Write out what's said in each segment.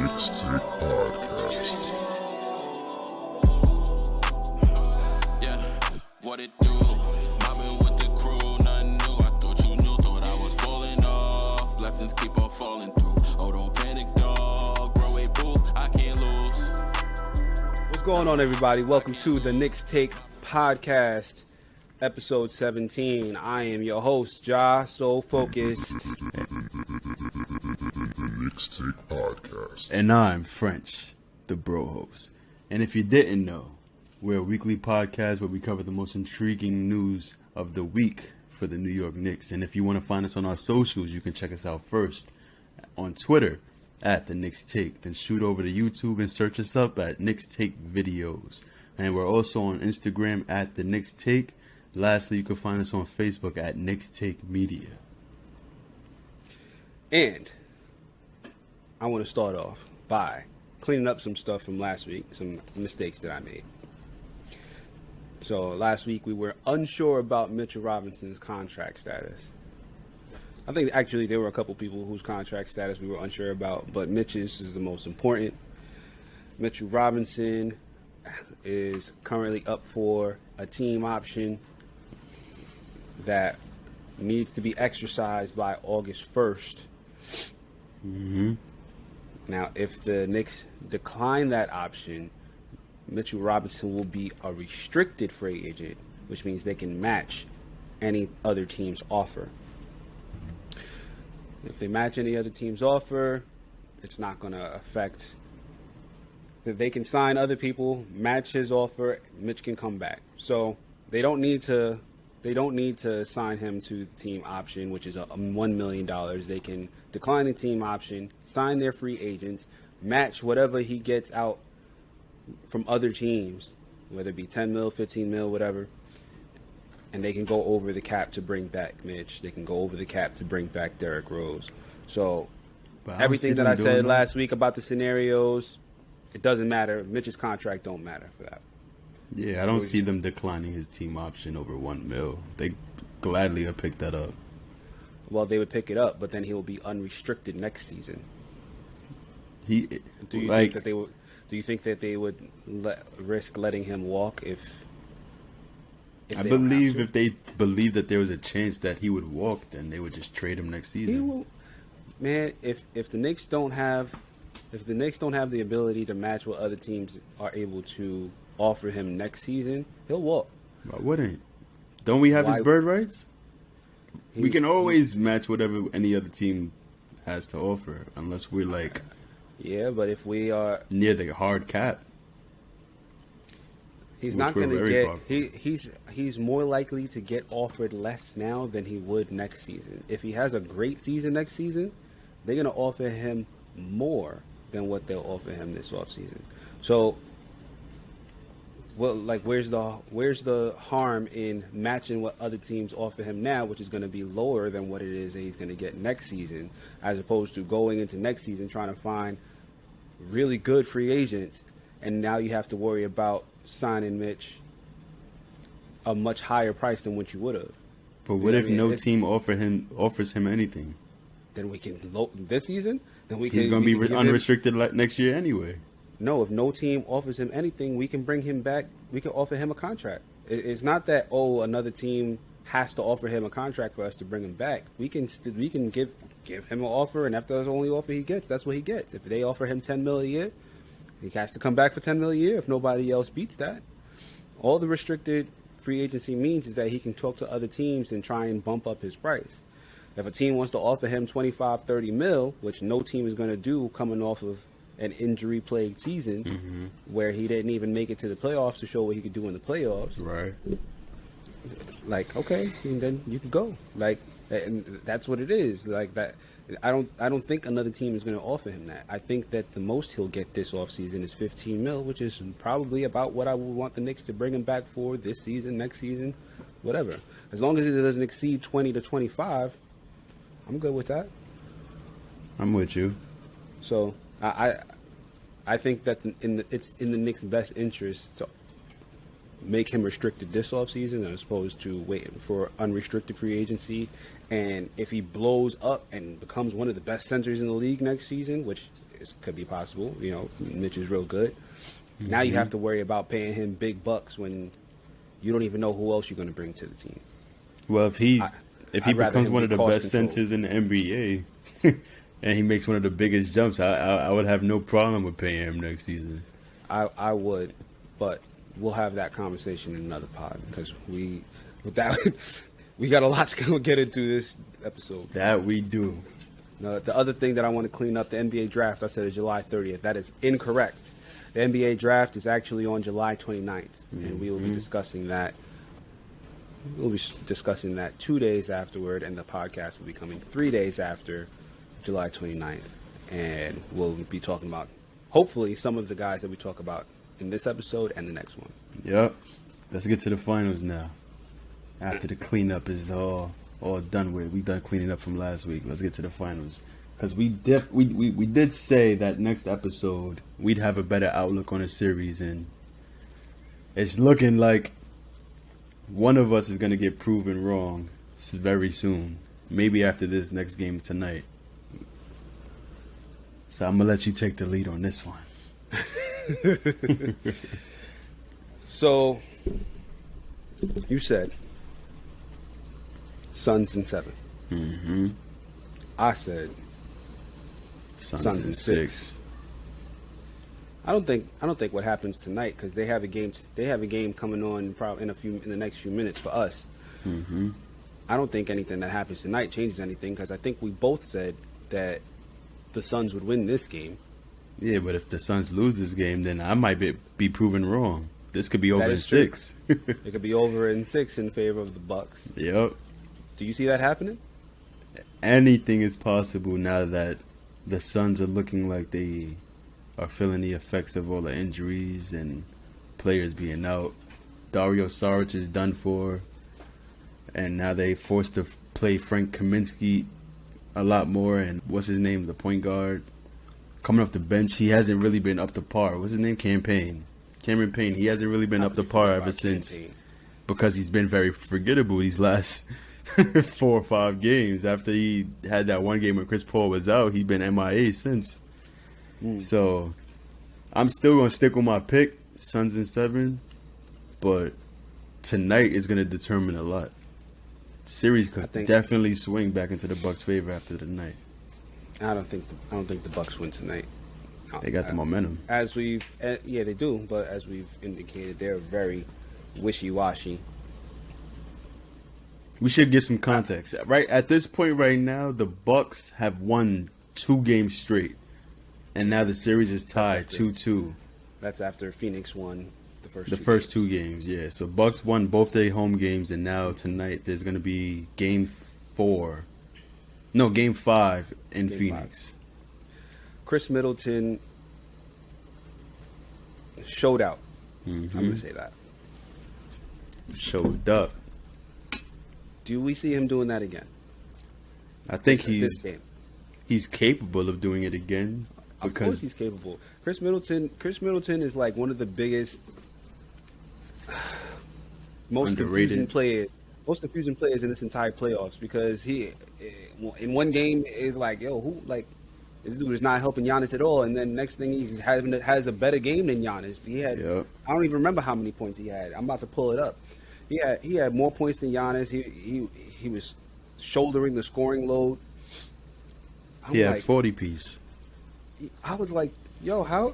Mixtape Podcast. Yeah, what it do? Mobbing with the crew, nothing new. I thought you knew, thought I was falling off. Blessings keep on falling through. Oh, don't panic, dog. Bro, wait, boo, I can't lose. What's going on, everybody? Welcome to the Knicks Take Podcast, episode 17. I am your host, Ja, so focused. Mixtape Podcast. And I'm French, the bro host. And if you didn't know, we're a weekly podcast where we cover the most intriguing news of the week for the New York Knicks. And if you want to find us on our socials, you can check us out first on Twitter at the Knicks Take. Then shoot over to YouTube and search us up at Knicks Take Videos. And we're also on Instagram at the Knicks Take. Lastly, you can find us on Facebook at Knicks Take Media. And I want to start off by cleaning up some stuff from last week, some mistakes that I made. So last week we were unsure about Mitchell Robinson's contract status. I think actually there were a couple people whose contract status we were unsure about, but Mitch's is the most important. Mitchell Robinson is currently up for a team option that needs to be exercised by August 1st. Mm-hmm. Now, if the Knicks decline that option, Mitchell Robinson will be a restricted free agent, which means they can match any other team's offer. If they match any other team's offer, it's not going to affect. They can sign other people, match his offer, Mitch can come back. So they don't need to sign him to the team option, which is $1 million. They can decline the team option, sign their free agents, match whatever he gets out from other teams, whether it be 10 mil, 15 mil, whatever. And they can go over the cap to bring back Mitch. They can go over the cap to bring back Derrick Rose. So everything that I said last week about the scenarios, it doesn't matter. Mitch's contract don't matter for that. Yeah, I don't see them declining his team option over $1 million. They gladly have picked that up. Well, they would pick it up, but then he will be unrestricted next season. Do you think that they would risk letting him walk if I believe if they believe that there was a chance that he would walk, then they would just trade him next season. He will, man. If the Knicks don't have the ability to match what other teams are able to offer him next season, he'll walk. Why wouldn't? Don't we have his bird rights? We can always match whatever any other team has to offer, unless we're like, yeah. But if we are near the hard cap, he's not going to get. He's more likely to get offered less now than he would next season. If he has a great season next season, they're going to offer him more than what they'll offer him this offseason. So, well, like, where's the harm in matching what other teams offer him now, which is going to be lower than what it is that he's going to get next season, as opposed to going into next season trying to find really good free agents, and now you have to worry about signing Mitch a much higher price than what you would have. But what if no team offers him anything? Then we can this season. Then he's going to be unrestricted next year anyway. No, if no team offers him anything, we can bring him back. We can offer him a contract. It's not that another team has to offer him a contract for us to bring him back. We can give him an offer, and if that's the only offer he gets, that's what he gets. If they offer him $10 million a year, he has to come back for $10 million a year if nobody else beats that. All the restricted free agency means is that he can talk to other teams and try and bump up his price. If a team wants to offer him $25, $30 million, which no team is going to do coming off of an injury-plagued season where he didn't even make it to the playoffs to show what he could do in the playoffs. Right. Like, okay, and then you can go. Like, and that's what it is. Like that. I don't think another team is going to offer him that. I think that the most he'll get this offseason is $15 million, which is probably about what I would want the Knicks to bring him back for this season, next season, whatever. As long as it doesn't exceed 20 to 25, I'm good with that. I'm with you. So I think that it's in the Knicks' best interest to make him restricted this offseason as opposed to waiting for unrestricted free agency. And if he blows up and becomes one of the best centers in the league next season, which it could be possible. You know, Mitch is real good. Now you have to worry about paying him big bucks when you don't even know who else you're going to bring to the team. Well, if he I'd rather becomes him one be of the cost best control. centers in the NBA, and he makes one of the biggest jumps, I would have no problem with paying him next season. I would, but we'll have that conversation in another pod because we got a lot to get into this episode. That we do. The other thing that I want to clean up, the NBA draft, I said is July 30th. That is incorrect. The NBA draft is actually on July 29th, and we will be discussing that. We'll be discussing that 2 days afterward, and the podcast will be coming 3 days after July 29th. And we'll be talking about, hopefully, some of the guys that we talk about in this episode and the next one. Yep. Let's get to the finals now. After the cleanup is all done with. We done cleaning up from last week. Let's get to the finals. Because we did say that next episode we'd have a better outlook on the series, and it's looking like one of us is going to get proven wrong very soon. Maybe after this next game tonight. So I'm going to let you take the lead on this one. So, you said Suns in 7. Mm-hmm. I said Suns in 6. I don't think what happens tonight, because they have a game coming on probably in the next few minutes for us. Mm-hmm. I don't think anything that happens tonight changes anything, because I think we both said that the Suns would win this game. Yeah, but if the Suns lose this game, then I might be proven wrong. This could be over That in is true. 6. It could be over in 6 in favor of the Bucks. Yep. Do you see that happening? Anything is possible now that the Suns are looking like they are feeling the effects of all the injuries and players being out. Dario Saric is done for, and now they forced to play Frank Kaminsky a lot more. And what's his name, the point guard, coming off the bench, he hasn't really been up to par. What's his name, Cameron Payne. He hasn't really been up to par ever since, because he's been very forgettable these last 4 or 5 games. After he had that one game when Chris Paul was out, he's been MIA since. So I'm still going to stick with my pick, Suns in 7, but tonight is going to determine a lot. Series could definitely swing back into the Bucks' favor after the night. I don't think the Bucks win tonight. They got the momentum. Yeah, they do, but as we've indicated, they're very wishy-washy. We should give some context. Right at this point right now, the Bucks have won 2 games straight, and now the series is tied 2-2. That's after Phoenix won the first 2 games. Yeah. So Bucks won both their home games, and now tonight there's going to be game 5 in Phoenix. Chris Middleton showed out. Mm-hmm. I'm going to say that. Showed up. Do we see him doing that again? I think this game. He's capable of doing it again. Of course he's capable. Chris Middleton is like one of the biggest, most confusing players in this entire playoffs, because he, in one game, is like, yo, who, like, this dude is not helping Giannis at all, and then next thing he has a better game than Giannis. He had, I don't even remember how many points he had. I'm about to pull it up. He had more points than Giannis. He was shouldering the scoring load. He had 40 piece. I was like, yo, how?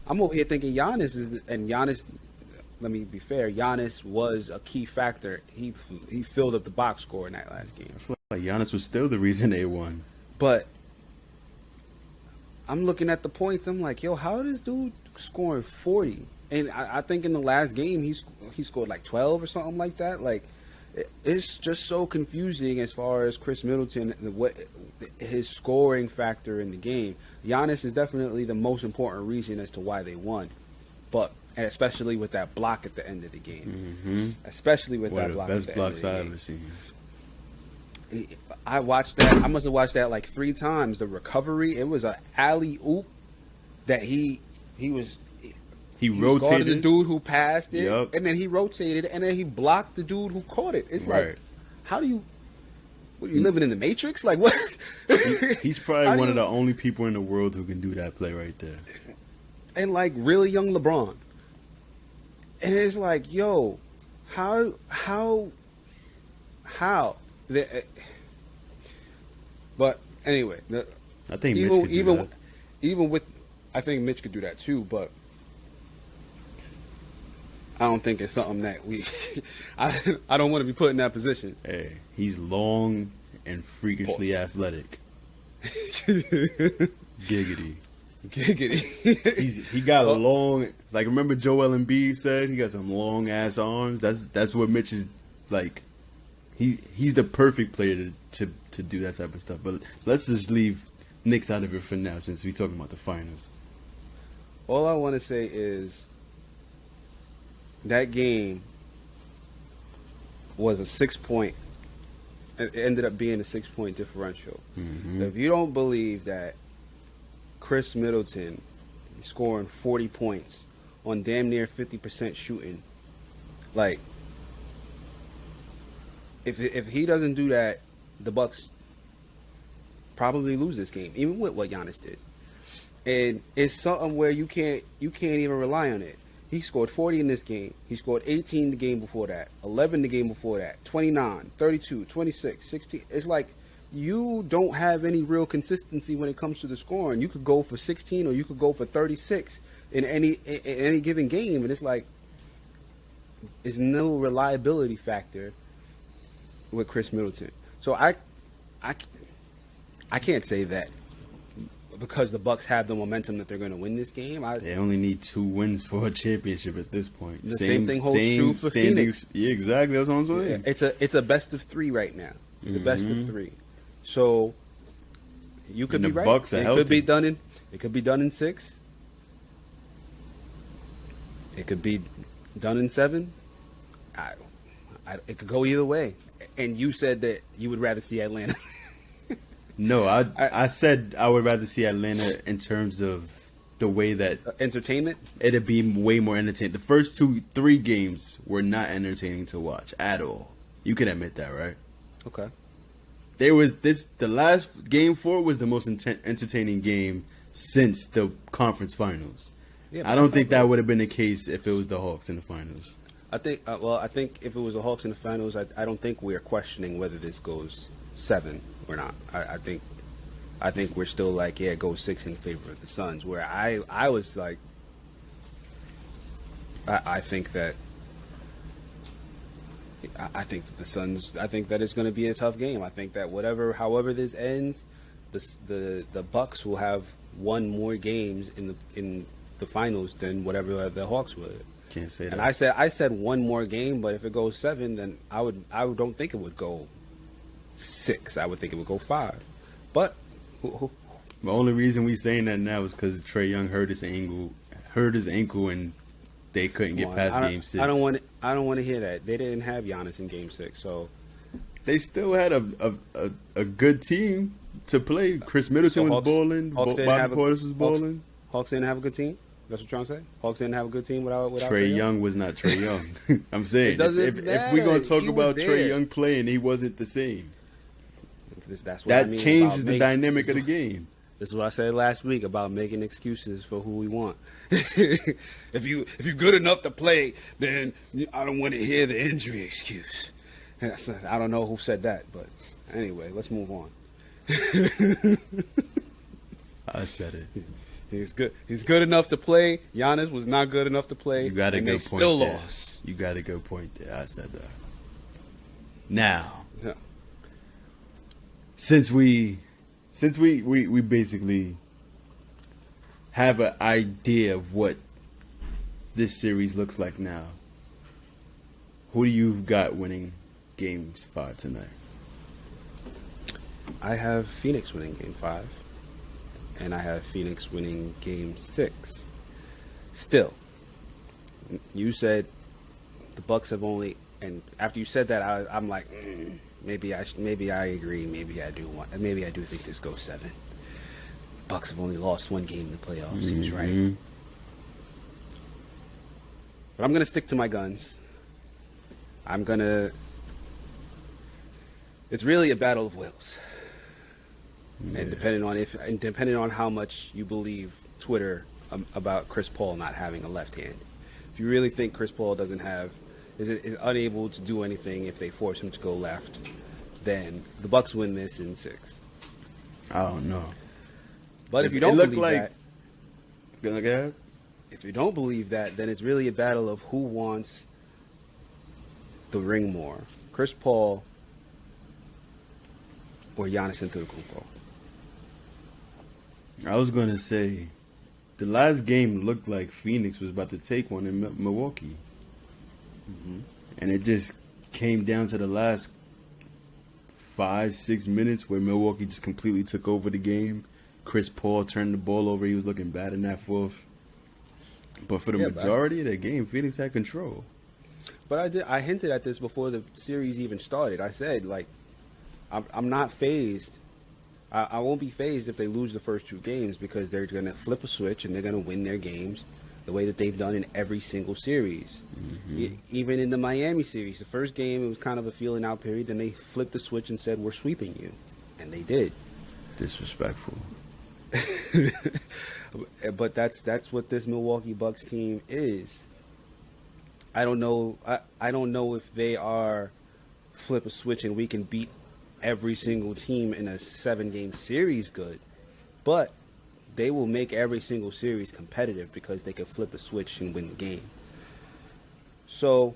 I'm over here thinking Giannis Giannis, let me be fair, Giannis was a key factor. He filled up the box score in that last game. I feel like Giannis was still the reason they won. But I'm looking at the points. I'm like, yo, how is this dude scoring 40? And I think in the last game he scored like 12 or something like that. Like, it's just so confusing as far as Chris Middleton, what his scoring factor in the game. Giannis is definitely the most important reason as to why they won, and especially with that block at the end of the game. Especially with that block. One of the the best blocks end of the I've game. ever seen. I watched that. I must have watched that like 3 times. The recovery, it was an alley-oop that he rotated guarding the dude who passed it, and then he rotated, and then he blocked the dude who caught it. It's like, how do you What, you living in the Matrix? Like what? He's probably one of the only people in the world who can do that play right there. And like really young LeBron. And it's like, yo, how? But anyway, I think Mitch could do that. Even with, I think Mitch could do that too. But I don't think it's something that we. I don't want to be put in that position. Hey, he's long and freakishly athletic. Giggity. He got a long, like, remember Joel Embiid said he got some long ass arms. That's what Mitch is like. He's the perfect player to do that type of stuff. But let's just leave Knicks out of it for now, since we're talking about the finals. All I want to say is that game was a 6-point. It ended up being a 6-point differential. Mm-hmm. If you don't believe that Chris Middleton scoring 40 points on damn near 50% shooting, like, if he doesn't do that, the Bucks probably lose this game, even with what Giannis did. And it's something where you can't even rely on it. He scored 40 in this game. He scored 18 the game before that, 11 the game before that, 29, 32, 26, 16. It's like you don't have any real consistency when it comes to the scoring. You could go for 16 or you could go for 36 in any given game, and it's like there's no reliability factor with Chris Middleton. So I can't say that because the Bucks have the momentum that they're going to win this game. They only need 2 wins for a championship at this point. The same thing holds true for Phoenix. Yeah, exactly. That's what I'm saying. Yeah, it's a best of 3 right now. It's a best of 3. So you could be right. Bucks are it healthy. could be done in 6. It could be done in 7. It could go either way. And you said that you would rather see Atlanta. No, I said I would rather see Atlanta in terms of the way that entertainment. It'd be way more entertaining. The first 2-3 games were not entertaining to watch at all. You can admit that, right? Okay. The last game 4 was the most entertaining game since the conference finals. Yeah, I don't think that would have been the case if it was the Hawks in the finals. I think if it was the Hawks in the finals, I don't think we're questioning whether this goes 7 or not. I think we're still like, yeah, it goes 6 in favor of the Suns. Where I was like, I think that the Suns. I think that it's going to be a tough game. I think that however this ends, the Bucks will have won more games in the finals than whatever the Hawks would. Can't say that. And I said one more game, but if it goes 7, then I don't think it would go 6. I would think it would go 5. But the only reason we saying that now is because Trae Young hurt his ankle, and they couldn't get past Game 6. I don't want to hear that. They didn't have Giannis in Game 6, so they still had a good team to play. Chris Middleton was balling. Bobby Portis was balling. Hawks didn't have a good team. That's what you're trying to say? Hawks didn't have a good team without Trae Young was not Trae Young. I'm saying if we're gonna talk about Trae Young playing, he wasn't the same. That's what that I mean changes the dynamic of the game. This is what I said last week about making excuses for who we want. If you're good enough to play, then I don't want to hear the injury excuse. I don't know who said that, but anyway, let's move on. I said it. He's good. He's good enough to play. Giannis was not good enough to play. You got a good point. Still lost. You got a good point there. I said that. Now, yeah. since we basically have an idea of what this series looks like now, who do you got winning Games 5 tonight? I have Phoenix winning Game 5. And I have Phoenix winning Game 6. Still, you said the Bucks have only, and after you said that, I'm like, maybe I agree. Maybe I do think this goes 7. Bucks have only lost 1 game in the playoffs. He was right. But I'm gonna stick to my guns. I'm gonna It's really a battle of wills. And depending on how much you believe Twitter about Chris Paul not having a left hand. If you really think Chris Paul is unable to do anything if they force him to go left, then the Bucks win this in 6. I don't know. But if you don't believe that, if you don't believe that, then it's really a battle of who wants the ring more, Chris Paul or Giannis Antetokounmpo. I was gonna say, the last game looked like Phoenix was about to take one in Milwaukee, and it just came down to the last 5-6 minutes where Milwaukee just completely took over the game. Chris Paul turned the ball over. He was looking bad in that fourth. But for the majority of the game, Phoenix had control. But I hinted at this before the series even started. I said, like, I'm not phased. I won't be phased if they lose the first 2 games because they're going to flip a switch and they're going to win their games the way that they've done in every single series. Even in the Miami series, the first game, it was kind of a feeling out period. Then they flipped the switch and said, we're sweeping you. And they did. Disrespectful. But that's what this Milwaukee Bucks team is. I don't know. I don't know if they are flip a switch and we can beat every single team in a 7-game series good, but they will make every single series competitive because they can flip a switch and win the game. So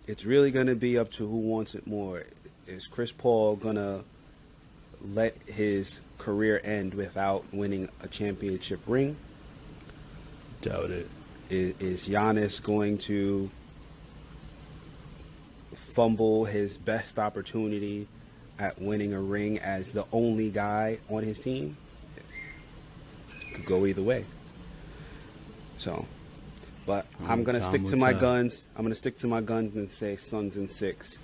it's really going to be up to who wants it more. Is Chris Paul going to let his career end without winning a championship ring? Doubt it. Is Giannis going to fumble his best opportunity at winning a ring as the only guy on his team? It could go either way. So, but I'm going to stick to my guns. I'm going to stick to my guns and say Suns in 6.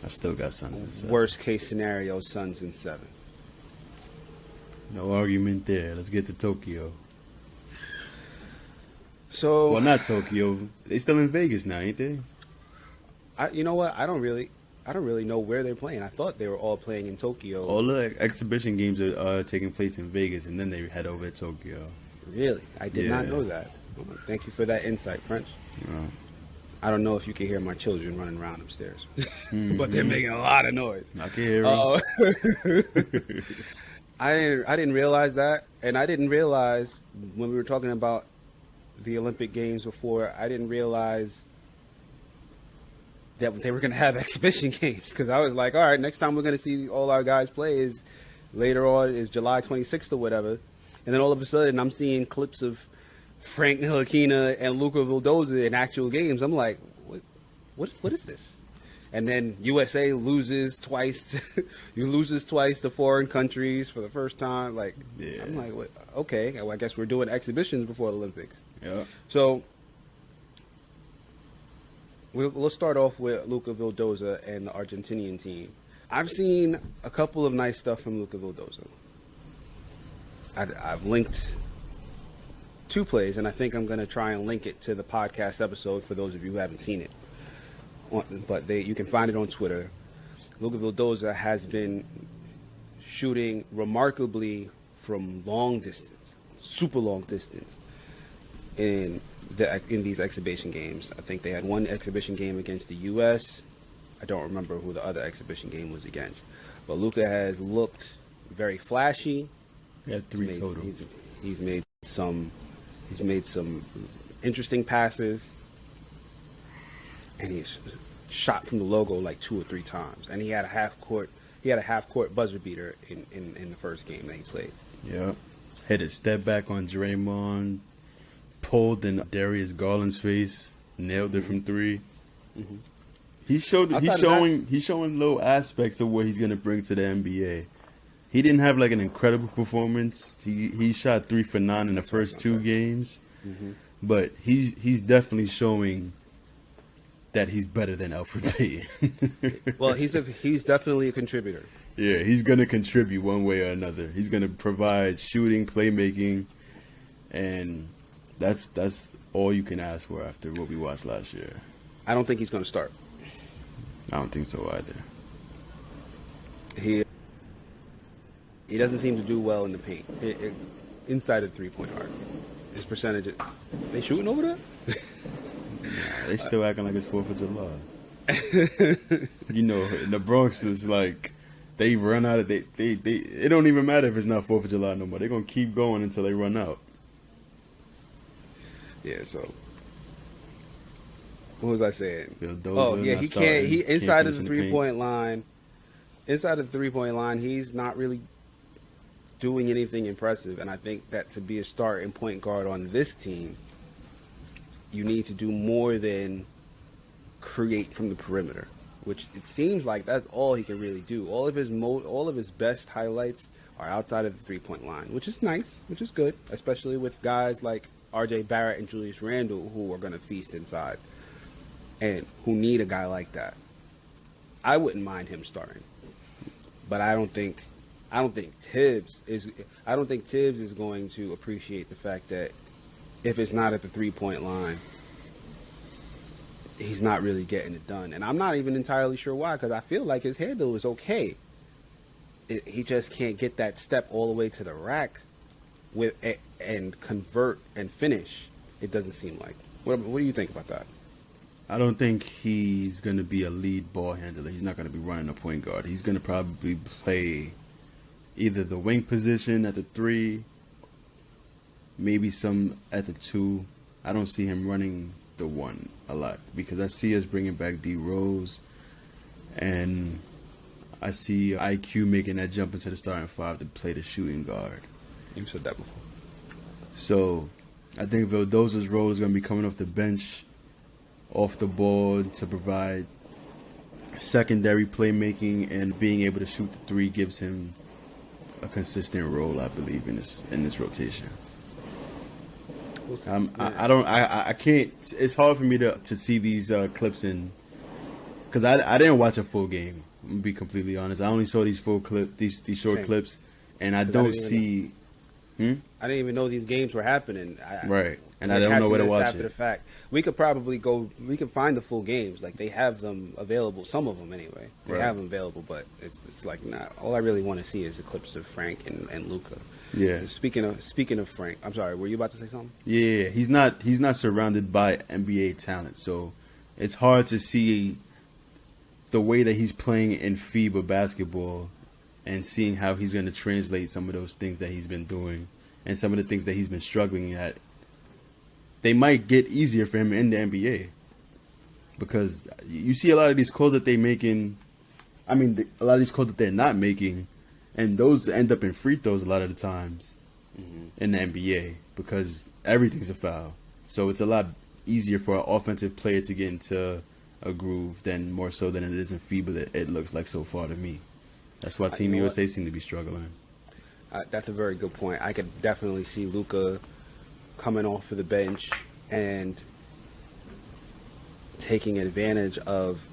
I still got Suns in 7. Worst case scenario, Suns in 7. No argument there. Let's get to Tokyo. So, well, not Tokyo. They still in Vegas now, ain't they? You know what? I don't really know where they're playing. I thought they were all playing in Tokyo. All the exhibition games are taking place in Vegas, and then they head over to Tokyo. Really? I did not know that. Thank you for that insight, French. Yeah. I don't know if you can hear my children running around upstairs, but they're making a lot of noise. I can hear them. I didn't realize that, and I didn't realize when we were talking about the Olympic Games before, I didn't realize that they were going to have exhibition games, because I was like, all right, next time we're going to see all our guys play is later on, is July 26th or whatever. And then all of a sudden I'm seeing clips of Frank Ntilikina and Luca Vildoza in actual games. I'm like, what is this? And then USA loses twice to foreign countries for the first time. Like, yeah. I'm like, what? Okay, well, I guess we're doing exhibitions before the Olympics. Yeah. So we'll start off with Luca Vildoza and the Argentinian team. I've seen a couple of nice stuff from Luca Vildoza. I've linked 2 plays, and I think I'm going to try and link it to the podcast episode for those of you who haven't seen it. But you can find it on Twitter. Luca Vildoza has been shooting remarkably from long distance, super long distance, in these exhibition games. I think they had one exhibition game against the U.S. I don't remember who the other exhibition game was against. But Luca has looked very flashy. He had 3 total. He's made some interesting passes, and he's shot from the logo like 2 or 3 times. And he had a half court buzzer beater in the first game that he played. Yeah, hit a step back on Draymond, pulled in Darius Garland's face, nailed it from 3. Mm-hmm. He's showing little aspects of what he's gonna bring to the NBA. He didn't have like an incredible performance. He shot 3 for 9 in the first 2 games, but he's definitely showing that he's better than Alfred Payton. Well, he's definitely a contributor. Yeah, he's gonna contribute one way or another. He's gonna provide shooting, playmaking, and that's all you can ask for after what we watched last year. I don't think he's gonna start. I don't think so either. He doesn't seem to do well in the paint. Inside the 3-point arc. His percentage, they shooting over there? They still acting like it's 4th of July. You know, in the Bronx is like they run out of they it don't even matter if it's not 4th of July no more. They're gonna keep going until they run out. Yeah, so what was I saying? Vildoza he can't. He inside can't of the finish in the 3-point line. Inside of the 3-point line, he's not really doing anything impressive. And I think that to be a starting point guard on this team, you need to do more than create from the perimeter, which it seems like that's all he can really do. All of his best highlights are outside of the 3-point line, which is nice, which is good, especially with guys like R.J. Barrett and Julius Randle who are going to feast inside and who need a guy like that. I wouldn't mind him starting, but I don't think Tibbs is going to appreciate the fact that if it's not at the 3-point line, he's not really getting it done. And I'm not even entirely sure why, because I feel like his handle is okay. He just can't get that step all the way to the rack and convert and finish. It doesn't seem like. What do you think about that? I don't think he's going to be a lead ball handler. He's not going to be running a point guard. He's going to probably play either the wing position at the 3, maybe some at the 2. I don't see him running the 1 a lot because I see us bringing back D Rose, and I see IQ making that jump into the starting 5 to play the shooting guard. You said that before. So I think Vildoza's role is going to be coming off the bench, off the board to provide secondary playmaking, and being able to shoot the 3 gives him a consistent role, I believe, in this rotation. I can't. It's hard for me to see these clips because I didn't watch a full game. I'm gonna be completely honest. I only saw these these short clips, and I don't see. I didn't even know these games were happening. Right, and I don't know where to watch after it. The fact, we could probably go. We can find the full games. Like they have them available. Some of them anyway. They have them available, but it's like not. All I really want to see is the clips of Frank and Luca. Yeah. Speaking of Frank, I'm sorry. Were you about to say something? Yeah, he's not surrounded by NBA talent, so it's hard to see the way that he's playing in FIBA basketball and seeing how he's going to translate some of those things that he's been doing and some of the things that he's been struggling at. They might get easier for him in the NBA because you see a lot of these calls that they're making. I mean, a lot of these calls that they're not making, and those end up in free throws a lot of the times in the NBA because everything's a foul. So it's a lot easier for an offensive player to get into a groove than more so than it is in FIBA that it looks like so far to me. That's why Team USA seem to be struggling. That's a very good point. I could definitely see Luca coming off of the bench and taking advantage of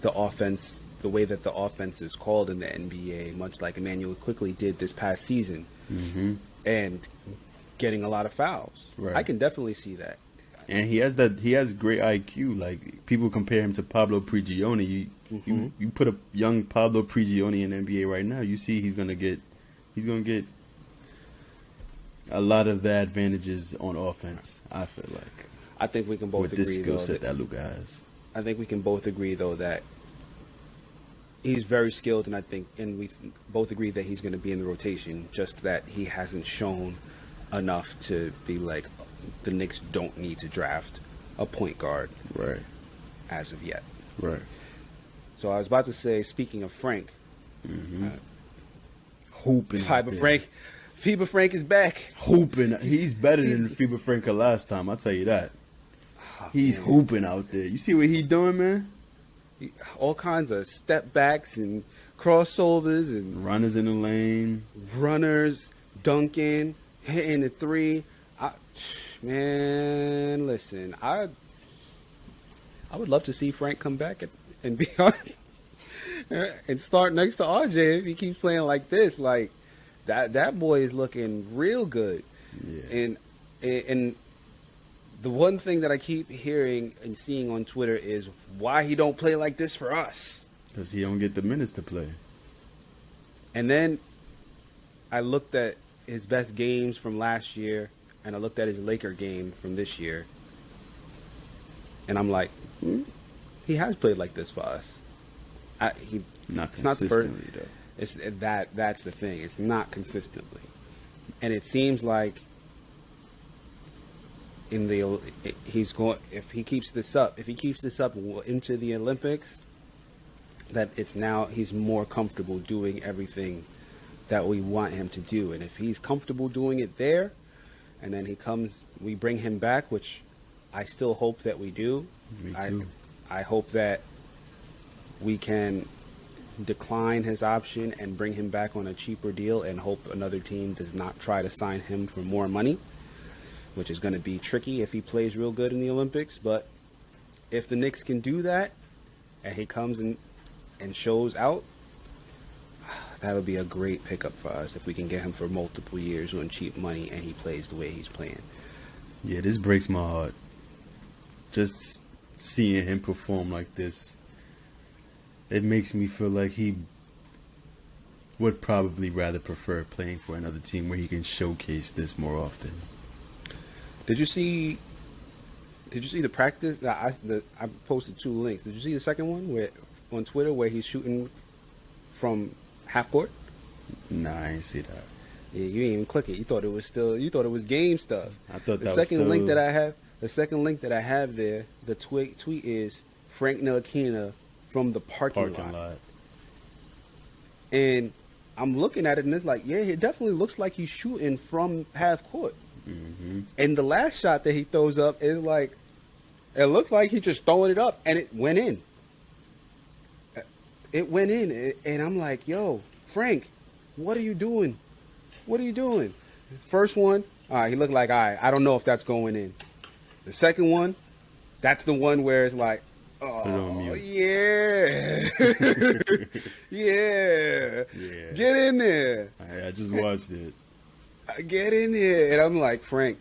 the offense, the way that the offense is called in the NBA, much like Emmanuel quickly did this past season, and getting a lot of fouls. Right. I can definitely see that. And he has great IQ. Like people compare him to Pablo Prigioni. You put a young Pablo Prigioni in the NBA right now, you see he's gonna get a lot of the advantages on offense. I feel like. I think we can both with agree this skill set that Luca has. I think we can both agree though that he's very skilled, and we both agree that he's going to be in the rotation. Just that he hasn't shown enough to be like the Knicks don't need to draft a point guard Right. as of yet. Right. So I was about to say, speaking of Frank, Hooping. FIBA Frank is back. Hooping. He's better than FIBA Frank last time, I'll tell you that. He's hooping out there. You see what he's doing, man? All kinds of step backs and crossovers and Runners in the lane. runners, dunking, hitting the 3. Man, listen, I would love to see Frank come back and be on and start next to RJ if he keeps playing like this. Like that boy is looking real good. Yeah. And the one thing that I keep hearing and seeing on Twitter is why he don't play like this for us. Because he don't get the minutes to play. And then I looked at his best games from last year, and I looked at his Laker game from this year, and I'm like, he has played like this for us. Not it's not the consistently, first. though. It's that's the thing. It's not consistently, and it seems like he's going, if he keeps this up into the Olympics, that he's more comfortable doing everything that we want him to do. And if he's comfortable doing it there, and then we bring him back, which I still hope that we do. Me too. I hope that we can decline his option and bring him back on a cheaper deal, and hope another team does not try to sign him for more money, which is going to be tricky if he plays real good in the Olympics. But if the Knicks can do that, and he comes and shows out, that'll be a great pickup for us if we can get him for multiple years on cheap money and he plays the way he's playing. Yeah, this breaks my heart. Just seeing him perform like this, it makes me feel like he would probably rather prefer playing for another team where he can showcase this more often. Did you see the practice? I posted 2 links. Did you see the second one on Twitter where he's shooting from half court? Nah, I ain't see that. Yeah, you didn't even click it. You thought it was game stuff. I thought the that second was link that I have. The second link that I have there, the tweet is Frank Ntilikina from the parking lot. And I'm looking at it, and it's like, yeah, it definitely looks like he's shooting from half court. Mm-hmm. And the last shot that he throws up is like, it looks like he's just throwing it up, and it went in. It went in, and I'm like, yo, Frank, what are you doing? What are you doing? First one, all right, he looked like, all right, I don't know if that's going in. The second one, that's the one where it's like, oh, yeah. Yeah. Get in there. I just watched it. Get in there. And I'm like, Frank,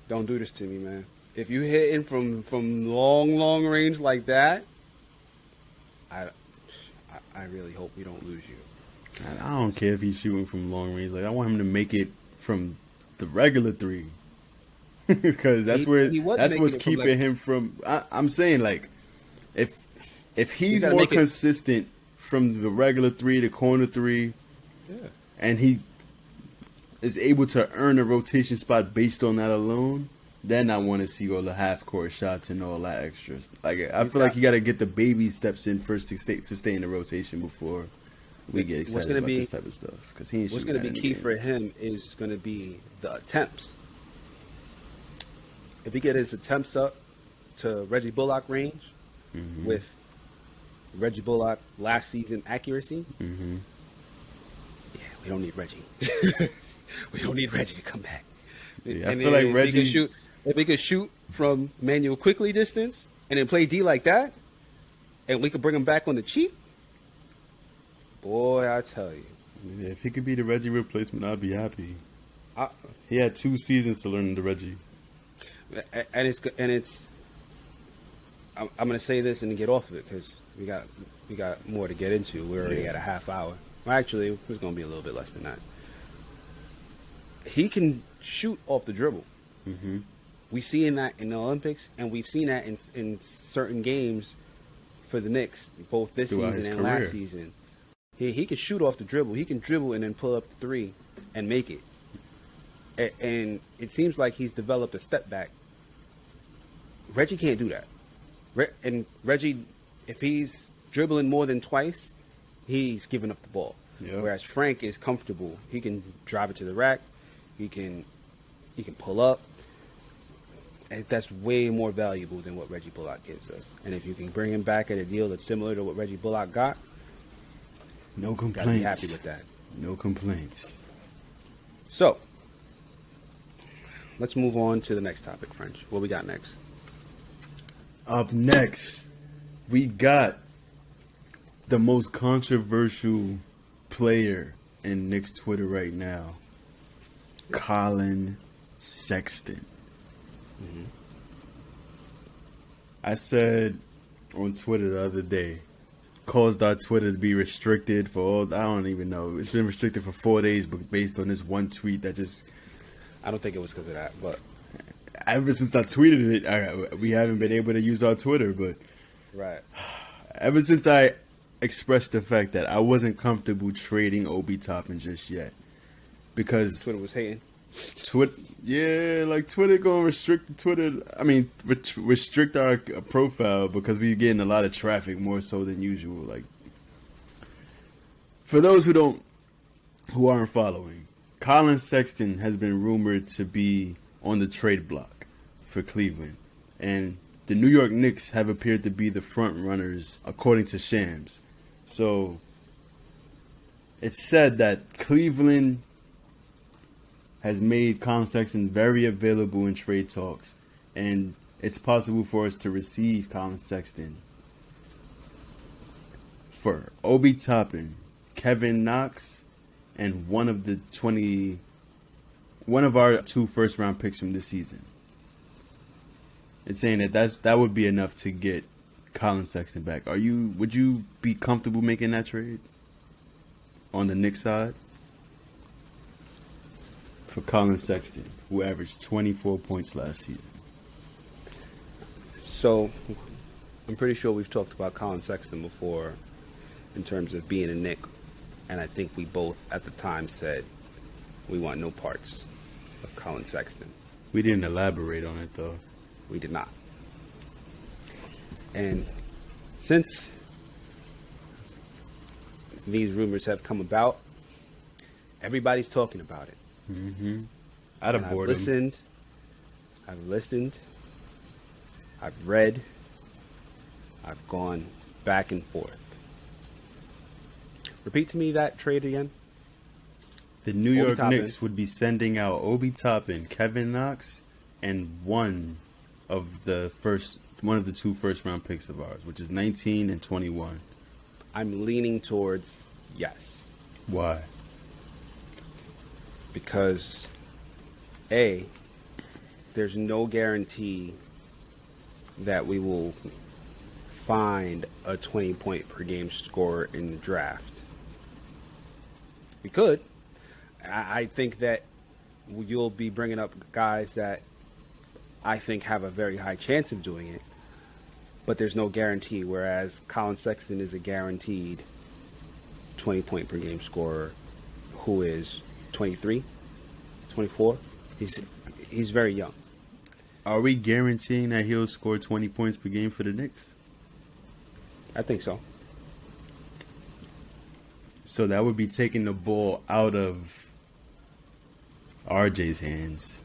don't do this to me, man. If you hitting from long range like that, I really hope we don't lose you. I don't care if he's shooting from long range. Like, I want him to make it from the regular 3. Because that's what's keeping him from. I'm saying, like, if he's more consistent from the regular 3 to corner 3, yeah, and he is able to earn a rotation spot based on that alone, then I want to see all the half court shots and all that extras. Like, I feel like you got to get the baby steps in first to stay in the rotation before we get excited about this type of stuff. Because what's going to be key for him is going to be the attempts. If he get his attempts up to Reggie Bullock range, with Reggie Bullock last season accuracy, yeah, we don't need Reggie. We don't need Reggie to come back. Yeah, I feel like Reggie, if he could shoot from manual quickly distance and then play D like that, and we could bring him back on the cheap, boy, I tell you. Yeah, if he could be the Reggie replacement, I'd be happy. He had 2 seasons to learn the Reggie. And it's. I'm going to say this and then get off of it because we got more to get into. We're already at a half hour. Well, actually, it's going to be a little bit less than that. He can shoot off the dribble. Mm-hmm. We've seen that in the Olympics, and we've seen that in certain games for the Knicks, both this season and last season. He can shoot off the dribble. He can dribble and then pull up the 3 and make it. And it seems like he's developed a step back. Reggie can't do that. And Reggie, if he's dribbling more than twice, he's giving up the ball. Yep. Whereas Frank is comfortable. He can drive it to the rack. He can pull up. And that's way more valuable than what Reggie Bullock gives us. And if you can bring him back at a deal that's similar to what Reggie Bullock got, no complaints. Gotta be happy with that. No complaints. So, let's move on to the next topic, French. What we got next? Up next, we got the most controversial player in Knicks Twitter right now, Collin Sexton. Mm-hmm. I said on Twitter the other day, caused our Twitter to be restricted for all, I don't even know. It's been restricted for 4 days, but based on this one tweet that just... I don't think it was because of that, but... Ever since I tweeted it, we haven't been able to use our Twitter, but... Right. Ever since I expressed the fact that I wasn't comfortable trading Obi Toppin just yet. Because... Twitter was hating. Twitter gonna restrict Twitter. I mean, restrict our profile because we're getting a lot of traffic more so than usual. Like, for those who aren't following, Collin Sexton has been rumored to be on the trade block for Cleveland, and the New York Knicks have appeared to be the front runners according to Shams. So it's said that Cleveland has made Collin Sexton very available in trade talks, and it's possible for us to receive Collin Sexton for Obi Toppin, Kevin Knox, and one of our 2 first-round picks from this season. It's saying that would be enough to get Collin Sexton back. Would you be comfortable making that trade on the Knicks side? For Collin Sexton, who averaged 24 points last season. So, I'm pretty sure we've talked about Collin Sexton before in terms of being a Knick, and I think we both at the time said we want no parts of Collin Sexton. We didn't elaborate on it, though. We did not. And since these rumors have come about, everybody's talking about it. Mm-hmm. Out of boredom. I've listened. I've read. I've gone back and forth. Repeat to me that trade again. The New York Knicks would be sending out Obi Toppin, Kevin Knox, and one of the 2 first-round picks of ours, which is 19 and 21. I'm leaning towards yes. Why? Because, A, there's no guarantee that we will find a 20-point per game scorer in the draft. We could. I think that you'll be bringing up guys that I think have a very high chance of doing it, but there's no guarantee, whereas Collin Sexton is a guaranteed 20-point per game scorer who is 23, 24. He's very young. Are we guaranteeing that he'll score 20 points per game for the Knicks? I think so. So that would be taking the ball out of RJ's hands.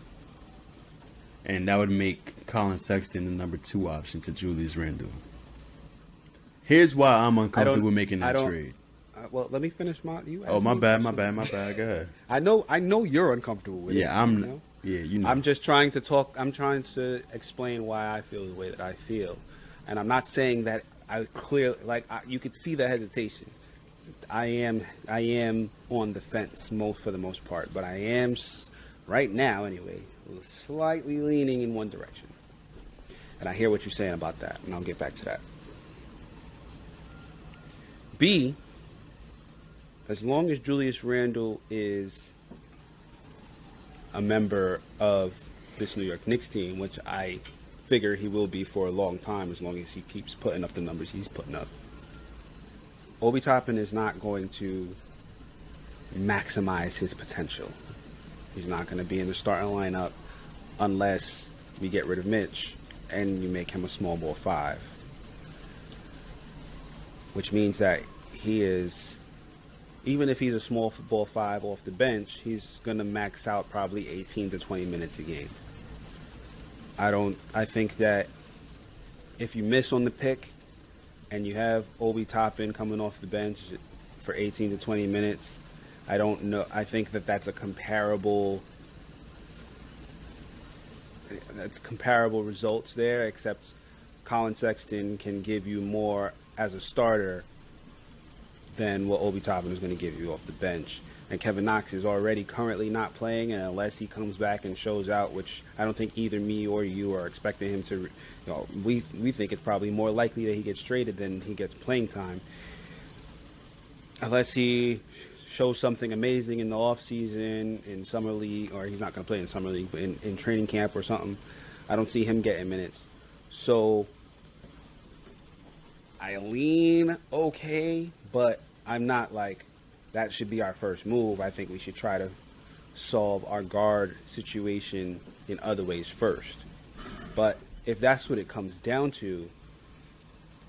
And that would make Collin Sexton the number 2 option to Julius Randle. Here's why I'm uncomfortable making that trade. Well, let me finish my bad. Go ahead. I know you're uncomfortable with it. I'm just trying to talk. I'm trying to explain why I feel the way that I feel, and I'm not saying that I clearly you could see the hesitation. I am on the fence for the most part, but I am right now anyway slightly leaning in one direction, and I hear what you're saying about that, and I'll get back to that. B. As long as Julius Randle is a member of this New York Knicks team, which I figure he will be for a long time as long as he keeps putting up the numbers he's putting up, Obi Toppin is not going to maximize his potential. He's not going to be in the starting lineup unless we get rid of Mitch and you make him a small ball 5. Which means that he is... Even if he's a small ball 5 off the bench, he's going to max out probably 18 to 20 minutes a game. I think that if you miss on the pick and you have Obi Toppin coming off the bench for 18 to 20 minutes, I don't know. I think that that's comparable results there, except Collin Sexton can give you more as a starter than what Obi Toppin is going to give you off the bench. and Kevin Knox is already currently not playing, and unless he comes back and shows out, which I don't think either me or you are expecting him to, we think it's probably more likely that he gets traded than he gets playing time. Unless he shows something amazing in the offseason, in summer league, or he's not going to play in summer league, but in training camp or something, I don't see him getting minutes. So I lean okay, but I'm not like, that should be our first move. I think we should try to solve our guard situation in other ways first. But if that's what it comes down to,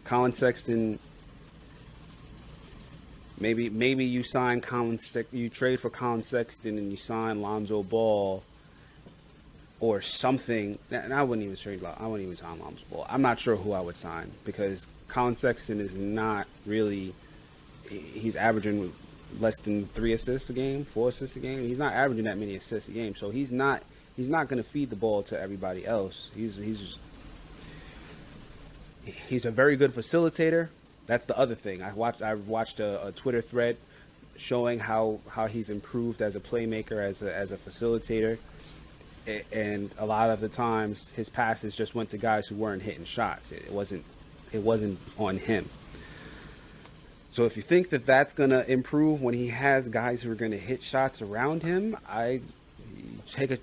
Collin Sexton, maybe you sign you trade for Collin Sexton and you sign Lonzo Ball or something. And I wouldn't even sign Lonzo Ball. I'm not sure who I would sign, because Collin Sexton is not really, he's averaging less than 3 assists a game, 4 assists a game. He's not averaging that many assists a game, so he's not going to feed the ball to everybody else. He's a very good facilitator. That's the other thing. I watched a Twitter thread showing how he's improved as a playmaker, as a facilitator, and a lot of the times his passes just went to guys who weren't hitting shots. It wasn't on him. So if you think that that's going to improve when he has guys who are going to hit shots around him,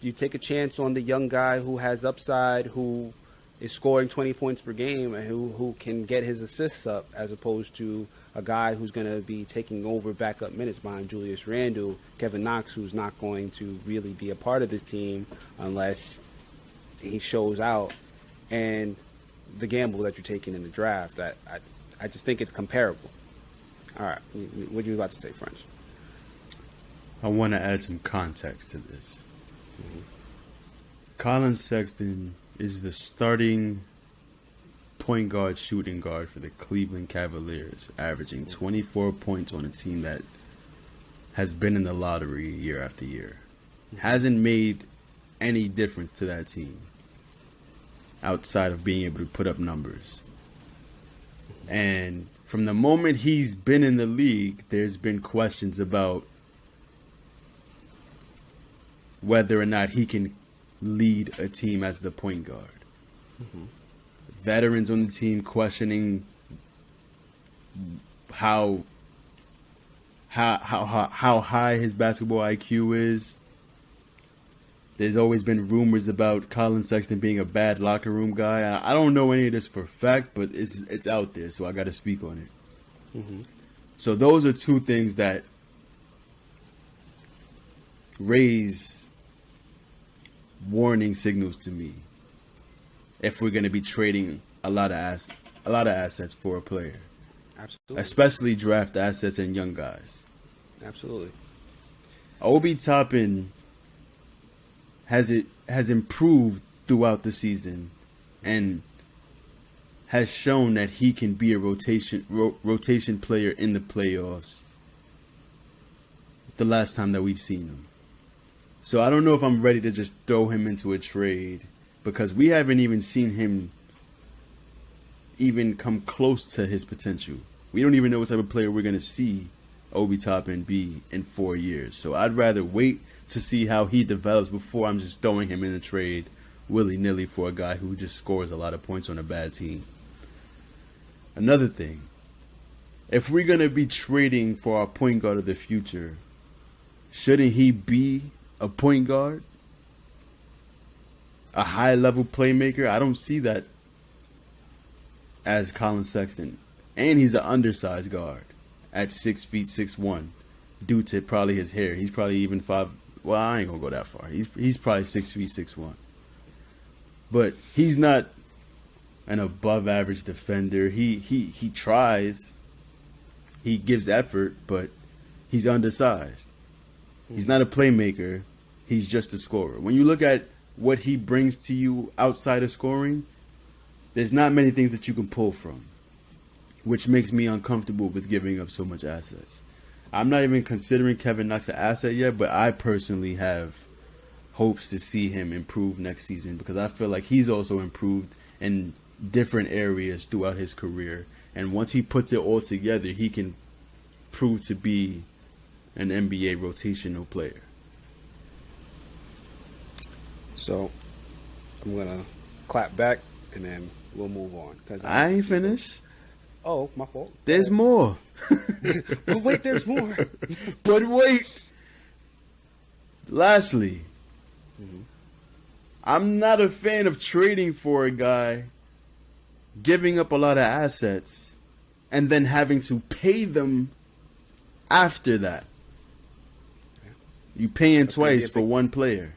you take a chance on the young guy who has upside, who is scoring 20 points per game, and who can get his assists up, as opposed to a guy who's going to be taking over backup minutes behind Julius Randle, Kevin Knox, who's not going to really be a part of this team unless he shows out, and the gamble that you're taking in the draft. I just think it's comparable. All right, what are you about to say, French? I want to add some context to this. Collin Sexton is the starting point guard, shooting guard for the Cleveland Cavaliers, averaging 24 points on a team that has been in the lottery year after year. Hasn't made any difference to that team outside of being able to put up numbers. And from the moment he's been in the league, there's been questions about whether or not he can lead a team as the point guard. Veterans on the team questioning how high his basketball IQ is. There's always been rumors about Collin Sexton being a bad locker room guy. I don't know any of this for a fact, but it's out there, so I got to speak on it. So those are two things that raise warning signals to me if we're going to be trading a lot of assets for a player. Absolutely. Especially draft assets and young guys. Absolutely. Obi Toppin has improved throughout the season and has shown that he can be a rotation player in the playoffs the last time that we've seen him. So I don't know if I'm ready to just throw him into a trade, because we haven't even seen him even come close to his potential. We don't even know what type of player we're going to see Obi Toppin be in 4 years. So I'd rather wait to see how he develops before I'm just throwing him in a trade willy-nilly for a guy who just scores a lot of points on a bad team. Another thing, if we're going to be trading for our point guard of the future, shouldn't he be a point guard? A high-level playmaker? I don't see that as Collin Sexton. And he's an undersized guard at 6 feet 6'1", due to probably his hair. He's probably even 5. Well, I ain't gonna go that far. He's probably 6 feet 6'1". But he's not an above-average defender. He tries. He gives effort, but he's undersized. He's not a playmaker. He's just a scorer. When you look at what he brings to you outside of scoring, there's not many things that you can pull from, which makes me uncomfortable with giving up so much assets. I'm not even considering Kevin Knox an asset yet, but I personally have hopes to see him improve next season, because I feel like he's also improved in different areas throughout his career. And once he puts it all together, he can prove to be an NBA rotational player. So I'm gonna clap back and then we'll move on. Cause I ain't finished. Oh, my fault. There's more. But wait, there's more. But wait. Lastly, I'm not a fan of trading for a guy, giving up a lot of assets, and then having to pay them after that. You paying twice for one player.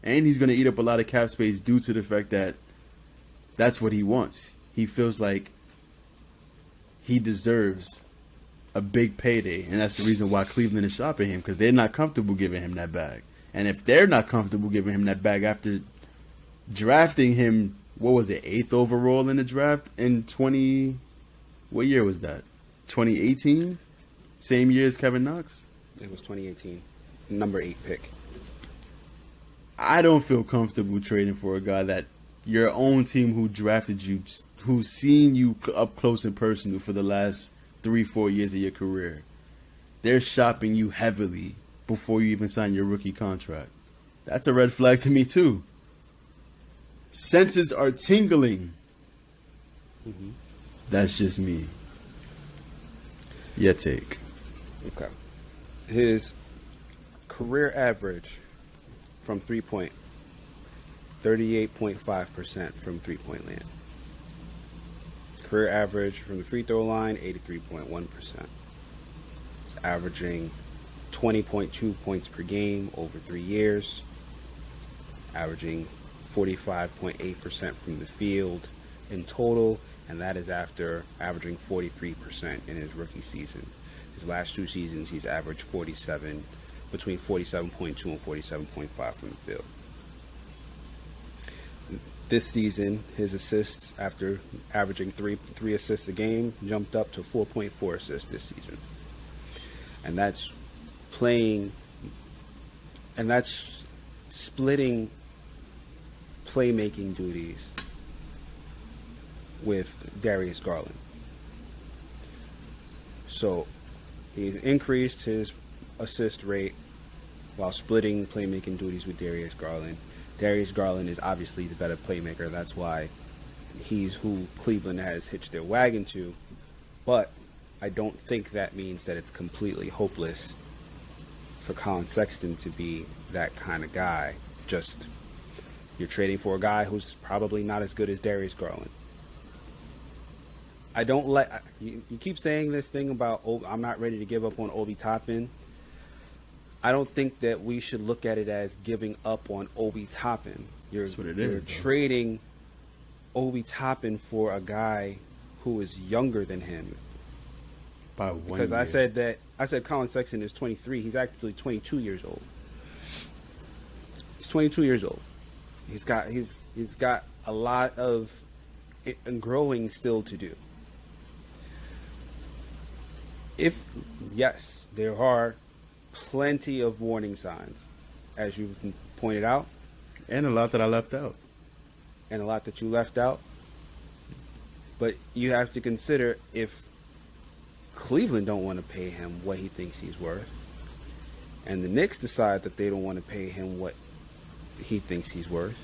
And he's going to eat up a lot of cap space due to the fact that that's what he wants. He feels like he deserves a big payday. And that's the reason why Cleveland is shopping him, because they're not comfortable giving him that bag. And if they're not comfortable giving him that bag after drafting him, what was it, 8th overall in the draft in what year was that? 2018? Same year as Kevin Knox? It was 2018. Number 8 pick. I don't feel comfortable trading for a guy that your own team who drafted you, who's seen you up close and personal for the last 3-4 years of your career. They're shopping you heavily before you even sign your rookie contract. That's a red flag to me too. Senses are tingling. That's just me. Your take. Okay. His career average from 3-point, 38.5% from 3-point land. Career average from the free throw line, 83.1%. He's averaging 20.2 points per game over 3 years. Averaging 45.8% from the field in total, and that is after averaging 43% in his rookie season. His last 2 seasons, he's averaged between 47.2 and 47.5 from the field. This season, his assists, after averaging three assists a game, jumped up to 4.4 assists this season. And that's splitting playmaking duties with Darius Garland. So he's increased his assist rate while splitting playmaking duties with Darius Garland. Darius Garland is obviously the better playmaker. That's why he's who Cleveland has hitched their wagon to. But I don't think that means that it's completely hopeless for Collin Sexton to be that kind of guy. Just you're trading for a guy who's probably not as good as Darius Garland. I don't you keep saying this thing about I'm not ready to give up on Obi Toppin. I don't think that we should look at it as giving up on Obi Toppin. That's what it you're is. Trading Obi Toppin for a guy who is younger than him. By 1 Because year. I said Collin Sexton is 23. He's actually 22 years old. He's 22 years old. He's got a lot of growing still to do. Yes, there are plenty of warning signs, as you've pointed out. And a lot that I left out. And a lot that you left out. But you have to consider if Cleveland don't want to pay him what he thinks he's worth, and the Knicks decide that they don't want to pay him what he thinks he's worth,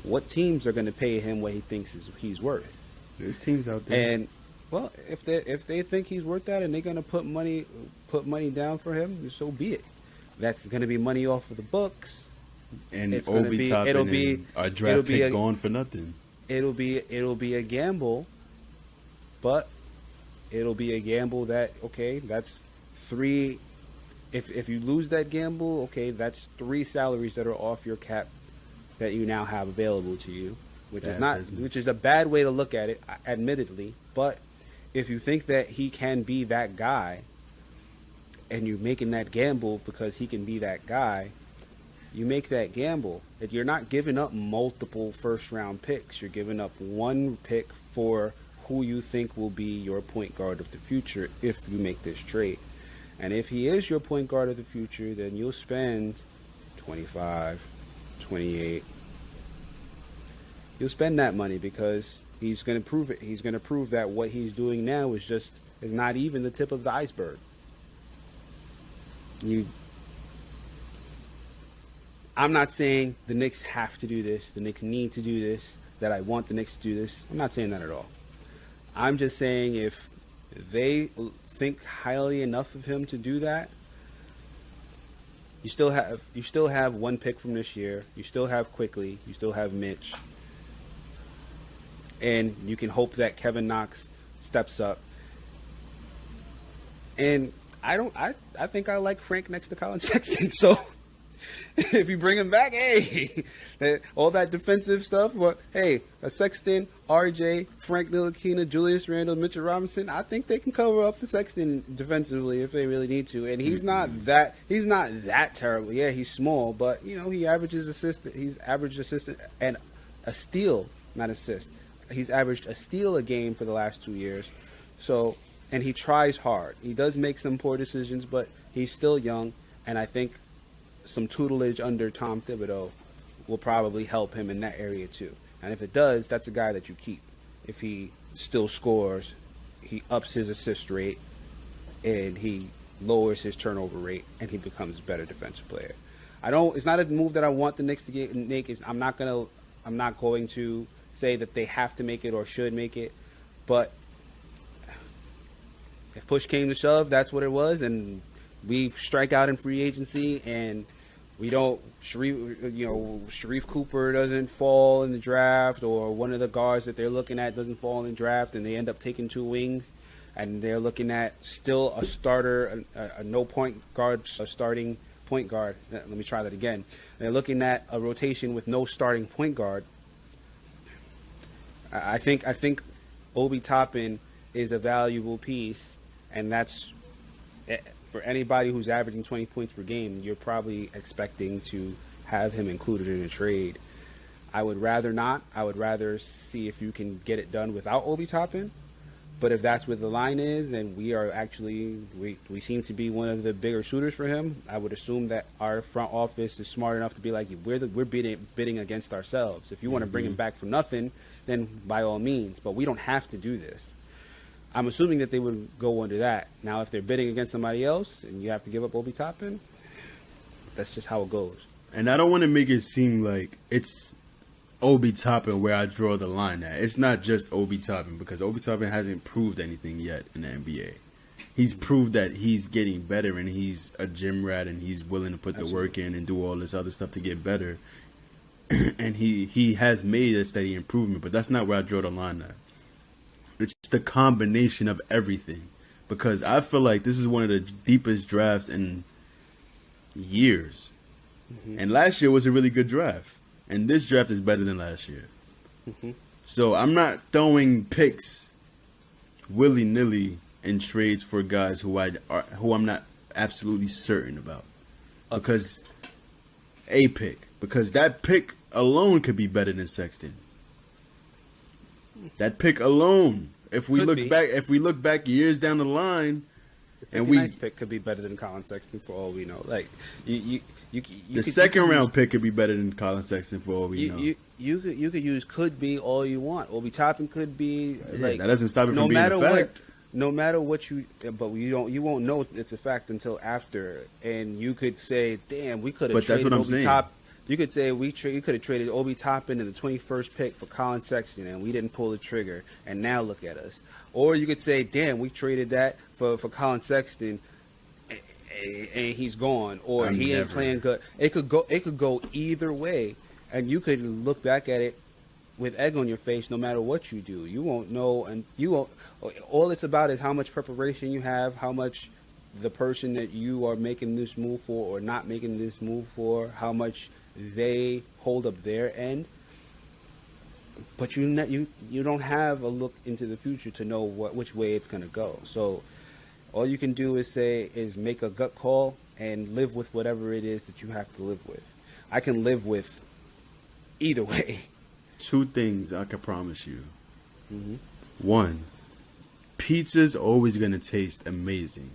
what teams are going to pay him what he thinks he's worth? There's teams out there. And well, if they think he's worth that and they're going to put money down for him, so be it. That's going to be money off of the books. And It's gonna Obi be- Toppin it'll be- and our it'll draft be pick a- going for nothing. It'll be a gamble, but it'll be a gamble that, okay, that's 3. If you lose that gamble, okay, that's 3 salaries that are off your cap that you now have available to you, which is a bad way to look at it, admittedly. But if you think that he can be that guy, and you're making that gamble because he can be that guy, you make that gamble. That you're not giving up multiple first-round picks. You're giving up one pick for who you think will be your point guard of the future if you make this trade. And if he is your point guard of the future, then you'll spend 25, 28. You'll spend that money because he's going to prove it. He's going to prove that what he's doing now is not even the tip of the iceberg. I'm not saying the Knicks have to do this, the Knicks need to do this, that I want the Knicks to do this. I'm not saying that at all. I'm just saying if they think highly enough of him to do that, you still have one pick from this year. You still have Quickly. You still have Mitch. And you can hope that Kevin Knox steps up. And I think I like Frank next to Collin Sexton. So if you bring him back, hey, all that defensive stuff. But hey, a Sexton, RJ, Frank Ntilikina, Julius Randle, Mitchell Robinson. I think they can cover up for Sexton defensively if they really need to. And he's not that terrible. Yeah, he's small, but he averages assist. He's averaged assist and a steal, not assist. He's averaged a steal a game for the last 2 years. So, and he tries hard. He does make some poor decisions, but he's still young, and I think some tutelage under Tom Thibodeau will probably help him in that area too. And if it does, that's a guy that you keep. If he still scores, he ups his assist rate, and he lowers his turnover rate, and he becomes a better defensive player. It's not a move that I want the Knicks to make. I'm not going to say that they have to make it or should make it, but if push came to shove, that's what it was, and we strike out in free agency, and we don't. Sharif Cooper doesn't fall in the draft, or one of the guards that they're looking at doesn't fall in the draft, and they end up taking 2 wings, and they're looking at still a starter, a no point guard, a starting point guard. Let me try that again. They're looking at a rotation with no starting point guard. I think Obi Toppin is a valuable piece, and that's for anybody who's averaging 20 points per game. You're probably expecting to have him included in a trade. I would rather not. I would rather see if you can get it done without Obi Toppin. But if that's where the line is, and we seem to be one of the bigger shooters for him, I would assume that our front office is smart enough to be like, we're bidding against ourselves. If you want to bring him back for nothing, then by all means. But we don't have to do this. I'm assuming that they would go under that. Now, if they're bidding against somebody else and you have to give up Obi Toppin, that's just how it goes. And I don't want to make it seem like it's Obi Toppin where I draw the line at. It's not just Obi Toppin, because Obi Toppin hasn't proved anything yet in the NBA. He's proved that he's getting better, and he's a gym rat, and he's willing to put the work in and do all this other stuff to get better. And he has made a steady improvement, but that's not where I draw the line at. It's the combination of everything, because I feel like this is one of the deepest drafts in years. Mm-hmm. And last year was a really good draft. And this draft is better than last year. Mm-hmm. So I'm not throwing picks willy-nilly in trades for guys who I'm not absolutely certain about. Because that pick alone could be better than Sexton. That pick alone, if we look back years down the line, and the pick could be better than Collin Sexton for all we know. Like the second round pick could be better than Collin Sexton for all we know. You could use could be all you want. Obi Toppin could be that doesn't stop it from being a fact. No matter what you won't know it's a fact until after, and you could say, damn, we could have traded Obi Toppin. You could say you could have traded Obi Toppin in the 21st pick for Collin Sexton, and we didn't pull the trigger, and now look at us. Or you could say, damn, we traded that for Collin Sexton, and he's gone, or he ain't playing good. It could go either way, and you could look back at it with egg on your face no matter what you do. You won't know, and you won't. All it's about is how much preparation you have, how much the person that you are making this move for or not making this move for, how much they hold up their end. But you don't have a look into the future to know which way it's going to go. So all you can do is make a gut call and live with whatever it is that you have to live with. I can live with either way. 2 things I can promise you. Mm-hmm. 1, pizza's always going to taste amazing.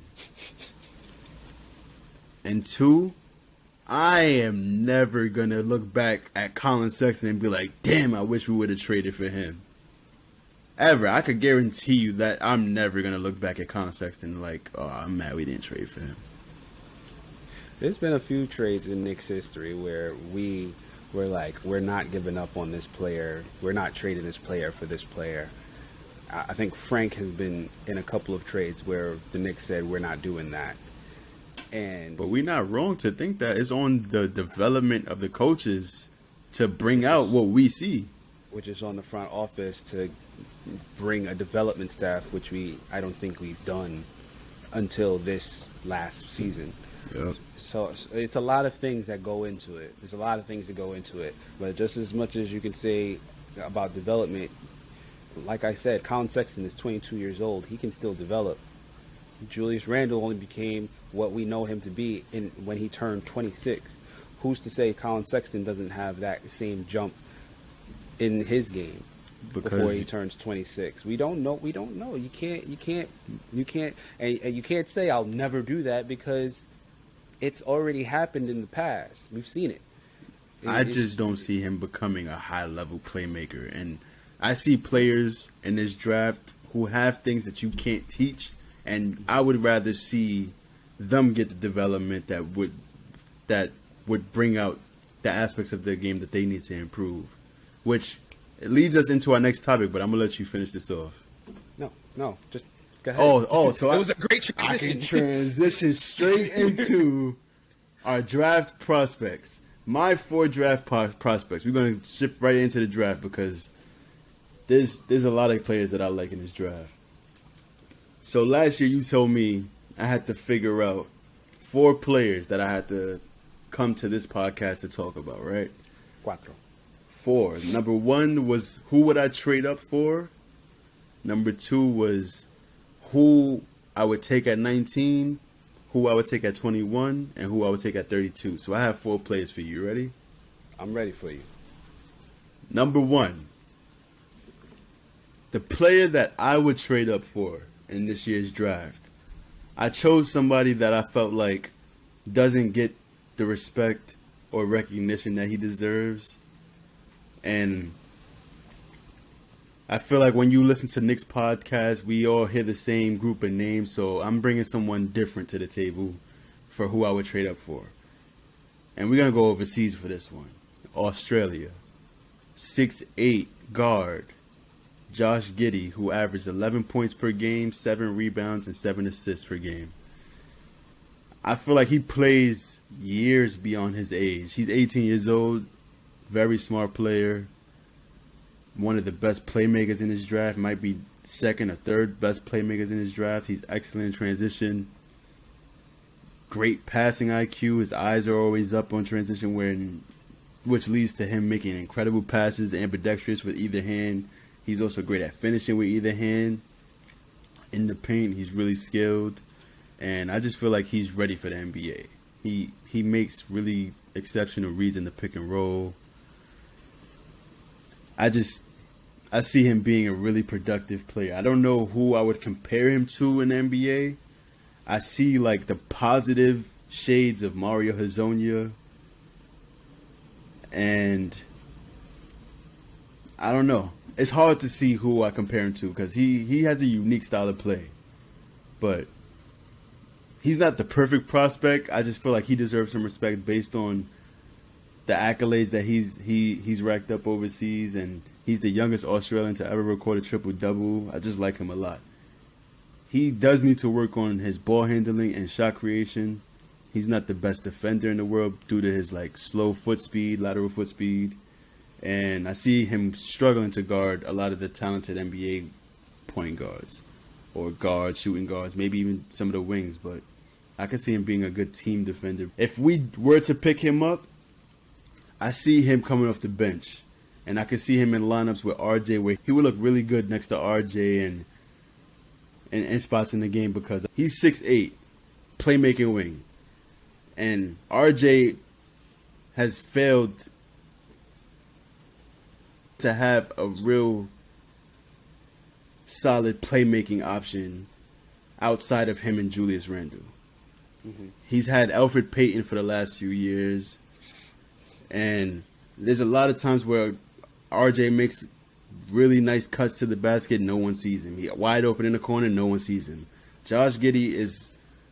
And 2, I am never going to look back at Collin Sexton and be like, damn, I wish we would have traded for him. Ever. I could guarantee you that I'm never going to look back at Collin Sexton like, oh, I'm mad we didn't trade for him. There's been a few trades in Knicks history where we're like, we're not giving up on this player. We're not trading this player for this player. I think Frank has been in a couple of trades where the Knicks said we're not doing that. But we're not wrong to think that it's on the development of the coaches to bring out what we see. Which is on the front office to bring a development staff, which I don't think we've done until this last season. Yep. So it's a lot of things that go into it. There's a lot of things that go into it. But just as much as you can say about development, like I said, Collin Sexton is 22 years old. He can still develop. Julius Randle only became what we know him to be when he turned 26. Who's to say Collin Sexton doesn't have that same jump in his game before he turns 26? We don't know. You can't, and you can't say I'll never do that because it's already happened in the past. We've seen it. I just don't see him becoming a high-level playmaker. And I see players in this draft who have things that you can't teach, and I would rather see them get the development that would bring out the aspects of their game that they need to improve. Which it leads us into our next topic, but I'm going to let you finish this off. No, just go ahead. So it was a great transition. I can transition straight into our draft prospects. My 4 draft prospects. We're going to shift right into the draft because there's a lot of players that I like in this draft. So last year you told me I had to figure out 4 players that I had to come to this podcast to talk about, right? 4. 4. Number 1 was who would I trade up for? Number 2 was who I would take at 19, who I would take at 21, and who I would take at 32. So I have 4 players for you. Ready? I'm ready for you. Number 1. The player that I would trade up for in this year's draft. I chose somebody that I felt like doesn't get the respect or recognition that he deserves. And I feel like when you listen to Knicks podcast, we all hear the same group of names. So I'm bringing someone different to the table for who I would trade up for. And we're going to go overseas for this one. Australia. 6'8" guard. Josh Giddey, who averaged 11 points per game, 7 rebounds, and 7 assists per game. I feel like he plays years beyond his age. He's 18 years old, very smart player, one of the best playmakers in his draft, might be second or third best playmakers in his draft. He's excellent in transition, great passing IQ. His eyes are always up on transition, which leads to him making incredible passes, ambidextrous with either hand. He's also great at finishing with either hand. In the paint, he's really skilled. And I just feel like he's ready for the NBA. He makes really exceptional reads in the pick and roll. I see him being a really productive player. I don't know who I would compare him to in the NBA. I see like the positive shades of Mario Hezonja. And I don't know. It's hard to see who I compare him to because he has a unique style of play. But he's not the perfect prospect. I just feel like he deserves some respect based on the accolades that he's racked up overseas, and he's the youngest Australian to ever record a triple-double. I just like him a lot. He does need to work on his ball handling and shot creation. He's not the best defender in the world due to his like slow foot speed, lateral foot speed. And I see him struggling to guard a lot of the talented NBA point guards or guards, shooting guards, maybe even some of the wings. But I can see him being a good team defender. If we were to pick him up, I see him coming off the bench. And I can see him in lineups with RJ where he would look really good next to RJ and spots in the game because he's 6'8", playmaking wing. And RJ has failed to have a real solid playmaking option outside of him and Julius Randle. Mm-hmm. He's had Elfrid Payton for the last few years. And there's a lot of times where RJ makes really nice cuts to the basket. No one sees him. He's wide open in the corner. No one sees him. Josh Giddey is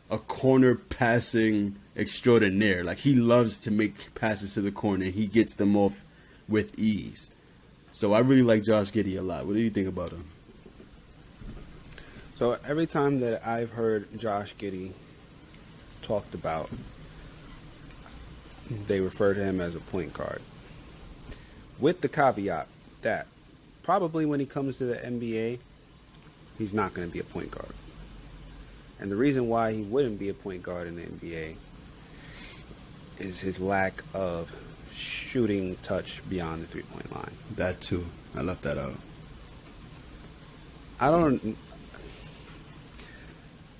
a corner passing extraordinaire. Like, he loves to make passes to the corner. He gets them off with ease. So I really like Josh Giddey a lot. What do you think about him? So every time that I've heard Josh Giddey talked about, they refer to him as a point guard. With the caveat that probably when he comes to the NBA, he's not going to be a point guard. And the reason why he wouldn't be a point guard in the NBA is his lack of shooting touch beyond the three-point line. That too. I left that out.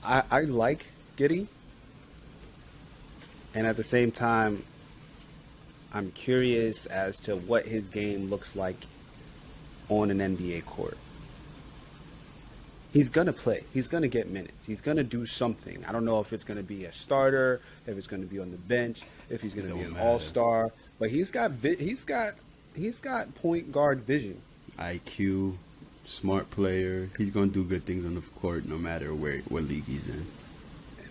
I like Giddey, and at the same time, I'm curious as to what his game looks like on an NBA court. He's going to play. He's going to get minutes. He's going to do something. I don't know if it's going to be a starter, if it's going to be on the bench, if he's going to be an all-star, but he's got point guard vision. IQ, smart player. He's going to do good things on the court no matter what league he's in.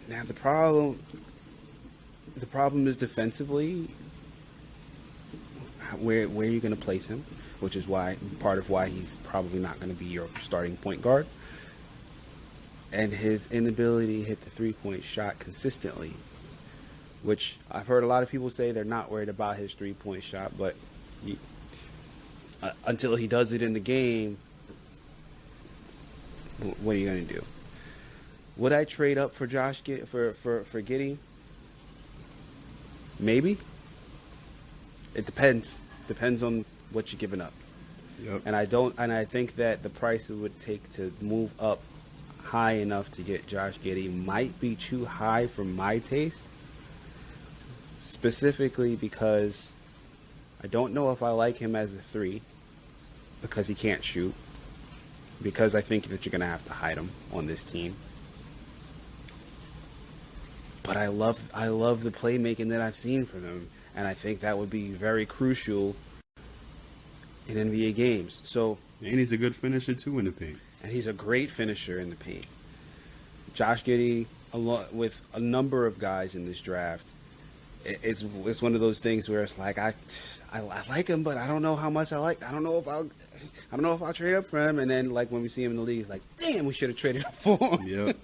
Now the problem is defensively. Where are you going to place him? Which is part of why he's probably not going to be your starting point guard. And his inability to hit the three-point shot consistently, which I've heard a lot of people say they're not worried about his three-point shot, but until he does it in the game, what are you going to do? Would I trade up for Josh for Giddey? Maybe. It depends. Depends on what you're giving up. Yep. And I think that the price it would take to move up high enough to get Josh Giddey might be too high for my taste. Specifically because I don't know if I like him as a 3 because he can't shoot. Because I think that you're going to have to hide him on this team. But I love the playmaking that I've seen from him. And I think that would be very crucial in NBA games. So, and he's a good finisher too in the paint. And he's a great finisher in the paint. Josh Giddey, with a number of guys in this draft, it's one of those things where it's like I like him, but I don't know how much I like. I don't know if I'll trade up for him. And then like when we see him in the league, it's like, damn, we should have traded up for him. Yep.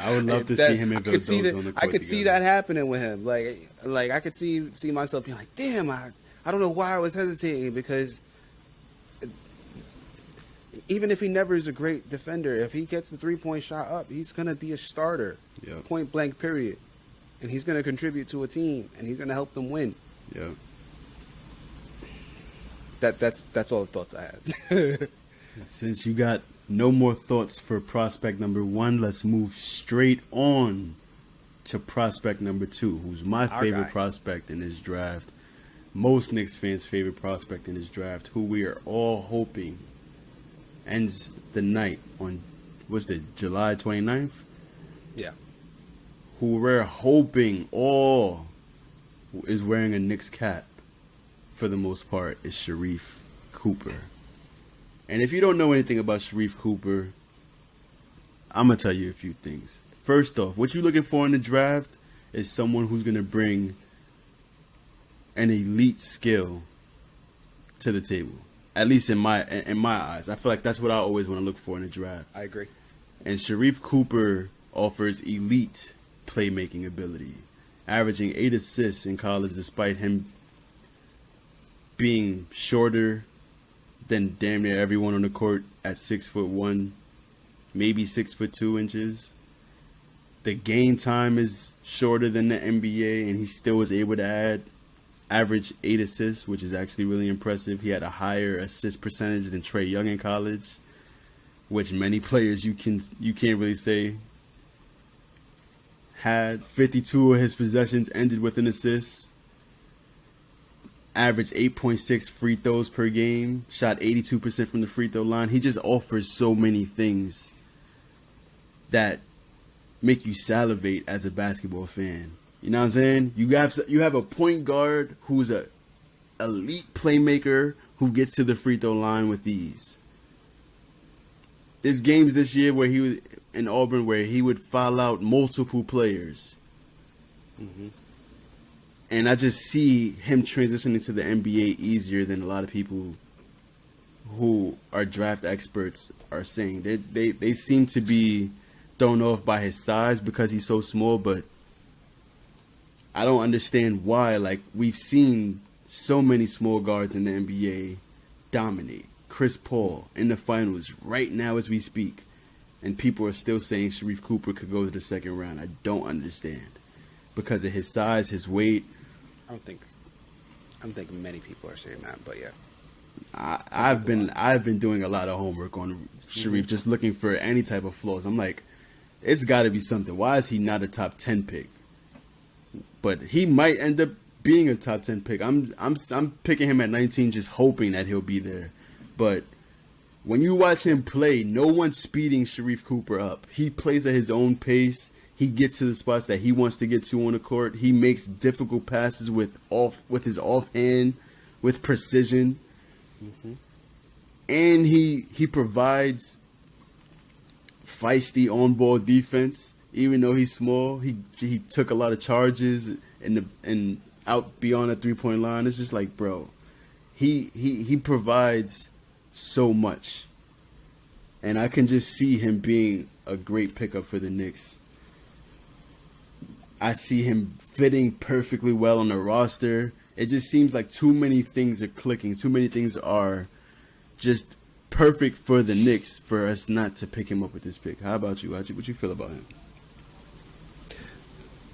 I would love to see him and Vildoza on the court I could see that happening with him. Like I could see myself being like, damn, I don't know why I was hesitating, because even if he never is a great defender, if he gets the three-point shot up, he's going to be a starter. Yep. Point blank, period. And he's going to contribute to a team, and he's going to help them win. Yeah. That's all the thoughts I have. Since you got no more thoughts for prospect number 1, let's move straight on to prospect number 2, who's my favorite prospect in this draft. Most Knicks fans' favorite prospect in this draft, who we are all hoping ends the night on, July 29th? Yeah. Who we're hoping all is wearing a Knicks cap for the most part is Sharife Cooper. And if you don't know anything about Sharife Cooper, I'm going to tell you a few things. First off, what you're looking for in the draft is someone who's going to bring an elite skill to the table. At least in my eyes. I feel like that's what I always want to look for in a draft. I agree. And Sharife Cooper offers elite playmaking ability, averaging 8 assists in college despite him being shorter than damn near everyone on the court at 6'1", maybe 6'2" inches. The game time is shorter than the NBA, and he still was able to average 8 assists, which is actually really impressive. He had a higher assist percentage than Trae Young in college, which many players you can't really say had. 52 of his possessions ended with an assist. Averaged 8.6 free throws per game. Shot 82% from the free throw line. He just offers so many things that make you salivate as a basketball fan. You know what I'm saying? You have a point guard who's a elite playmaker who gets to the free throw line with ease. There's games this year where he was in Auburn where he would foul out multiple players. Mm-hmm. And I just see him transitioning to the NBA easier than a lot of people who are draft experts are saying. They seem to be thrown off by his size because he's so small, but I don't understand why. Like, we've seen so many small guards in the NBA dominate. Chris Paul in the finals right now as we speak, and people are still saying Sharif Cooper could go to the second round. I don't understand because of his size, his weight. I don't think many people are saying that, but yeah. I've been doing a lot of homework on Sharif, just looking for any type of flaws. I'm like, it's got to be something. Why is he not a top 10 pick? But he might end up being a top 10 pick. I'm picking him at 19, just hoping that he'll be there. But when you watch him play, no one's speeding Sharif Cooper up. He plays at his own pace. He gets to the spots that he wants to get to on the court. He makes difficult passes with his offhand, with precision. Mm-hmm. And he provides feisty on-ball defense. Even though he's small, he took a lot of charges and out beyond the 3-point line. It's just like, bro, he provides so much. And I can just see him being a great pickup for the Knicks. I see him fitting perfectly well on the roster. It just seems like too many things are clicking. Too many things are just perfect for the Knicks for us not to pick him up with this pick. How about you? What you feel about him?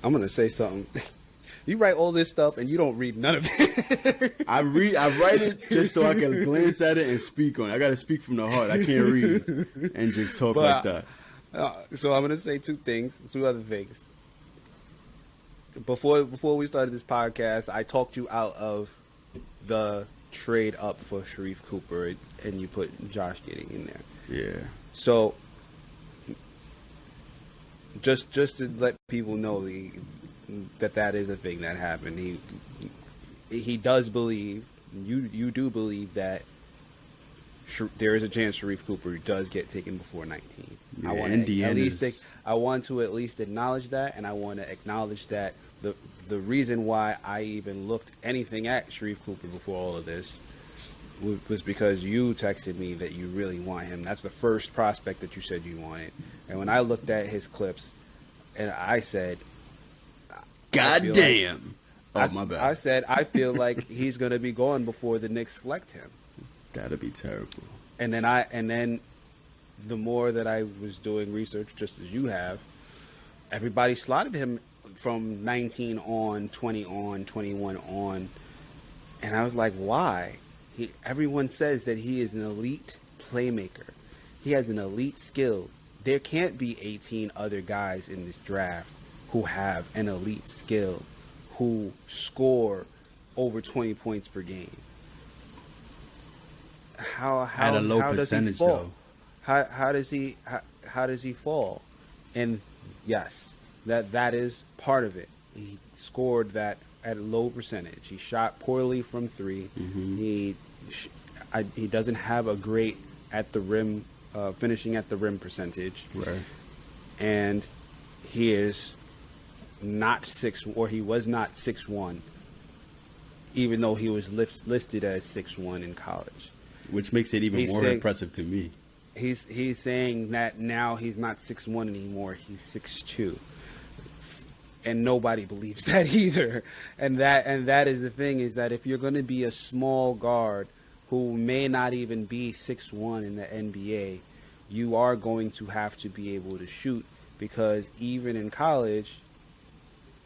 I'm going to say something. You write all this stuff and you don't read none of it. I write it just so I can glance at it and speak on it. I got to speak from the heart. I can't read and just talk like that. So I'm going to say two other things. Before we started this podcast, I talked you out of the trade up for Sharif Cooper, and you put Josh Giddey in there. Yeah. So just to let people know that is a thing that happened. He does believe, you do believe that there is a chance Sharif Cooper does get taken before 19. Yeah, I want to at least acknowledge that, and I want to acknowledge that the reason why I even looked anything at Sharif Cooper before all of this was because you texted me that you really want him. That's the first prospect that you said you wanted. And when I looked at his clips, and I said, God damn. My bad. I said, I feel like he's going to be gone before the Knicks select him. That'd be terrible. And then the more that I was doing research, just as you have, everybody slotted him from 19 on, 20 on, 21 on. And I was like, why? Everyone says that he is an elite playmaker. He has an elite skill. There can't be 18 other guys in this draft who have an elite skill, who score over 20 points per game. How at a low percentage though. How does he fall? And yes, that is part of it. He scored that at a low percentage. He shot poorly from three. Mm-hmm. He doesn't have a great at the rim finishing at the rim percentage. Right. And he is not he was not 6'1", even though he was listed as 6'1" in college. Which makes it even more impressive to me. He's saying that now he's not 6'1" anymore, he's 6'2". And nobody believes that either. And that is the thing, is that if you're going to be a small guard who may not even be 6'1" in the NBA, you are going to have to be able to shoot, because even in college,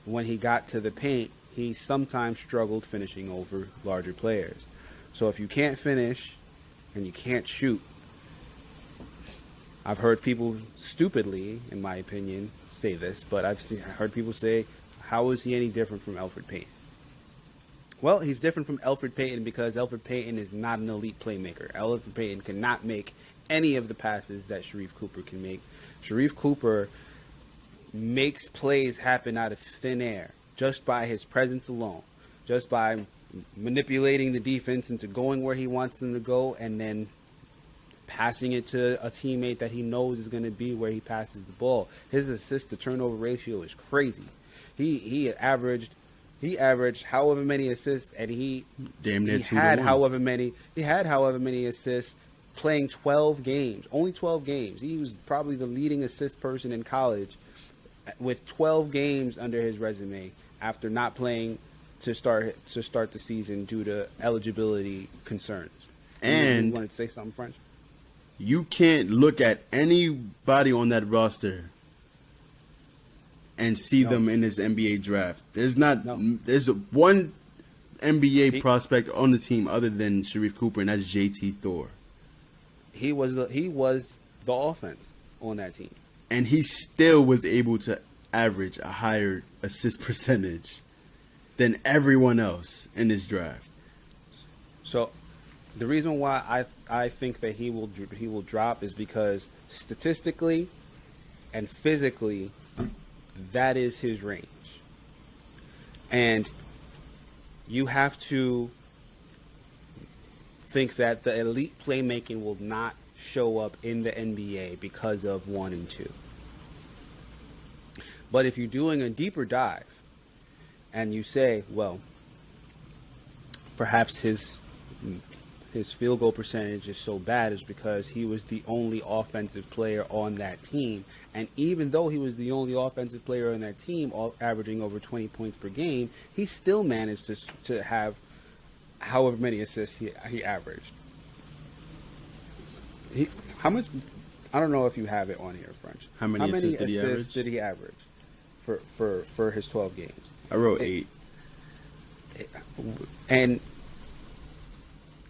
when he got to the paint, he sometimes struggled finishing over larger players. So if you can't finish and you can't shoot, I've heard people stupidly, in my opinion, say this, but I've heard people say, how is he any different from Elfrid Payton? Well, he's different from Elfrid Payton because Elfrid Payton is not an elite playmaker. Elfrid Payton cannot make any of the passes that Sharif Cooper can make. Sharif Cooper makes plays happen out of thin air just by his presence alone, just by manipulating the defense into going where he wants them to go and then passing it to a teammate that he knows is going to be where he passes the ball. His assist to turnover ratio is crazy. He averaged He averaged however many assists, and he Damn near he 2 had to 1. however many assists playing 12 games, only 12 games. He was probably the leading assist person in college with 12 games under his resume after not playing to start the season due to eligibility concerns. And you wanted to say something, French? You can't look at anybody on that roster and see them in this NBA draft. There's one NBA prospect on the team other than Sharif Cooper, and that's JT Thor. He was the offense on that team, and he still was able to average a higher assist percentage than everyone else in this draft. So, the reason why I think that he will drop is because statistically and physically, that is his range, and you have to think that the elite playmaking will not show up in the NBA because of 1 and 2. But if you're doing a deeper dive and you say, well, perhaps his field goal percentage is so bad is because he was the only offensive player on that team. And even though he was the only offensive player on that team, averaging over 20 points per game, he still managed to have however many assists he averaged. How much? I don't know if you have it on here, French. How many assists did he average for his 12 games? I wrote 8. And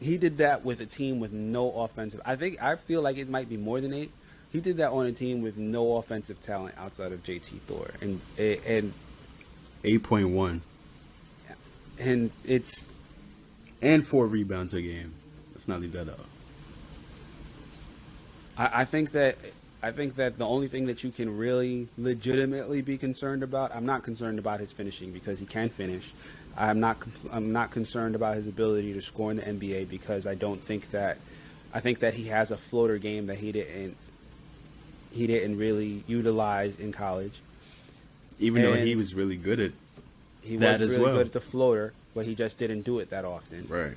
he did that with a team with no offensive. I feel like it might be more than 8. He did that on a team with no offensive talent outside of JT Thor, and 8.1, and it's and 4 rebounds a game. Let's not leave that out. I think that the only thing that you can really legitimately be concerned about, I'm not concerned about his finishing because he can finish. I'm not concerned about his ability to score in the NBA because I think that he has a floater game that he didn't really utilize in college. Even though he was really good at that as well. He was really good at the floater, but he just didn't do it that often. Right.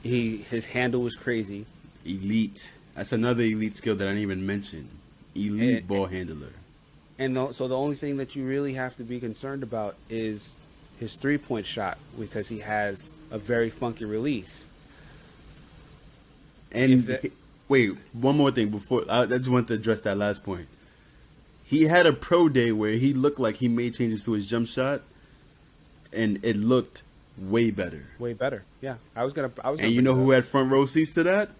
His handle was crazy. Elite. That's another elite skill that I didn't even mention. Elite ball handler. And so the only thing that you really have to be concerned about is his 3-point shot because he has a very funky release. And wait, one more thing before I just want to address that last point. He had a pro day where he looked like he made changes to his jump shot, and it looked way better. Way better, yeah. I was gonna. And you know who had front row seats to that?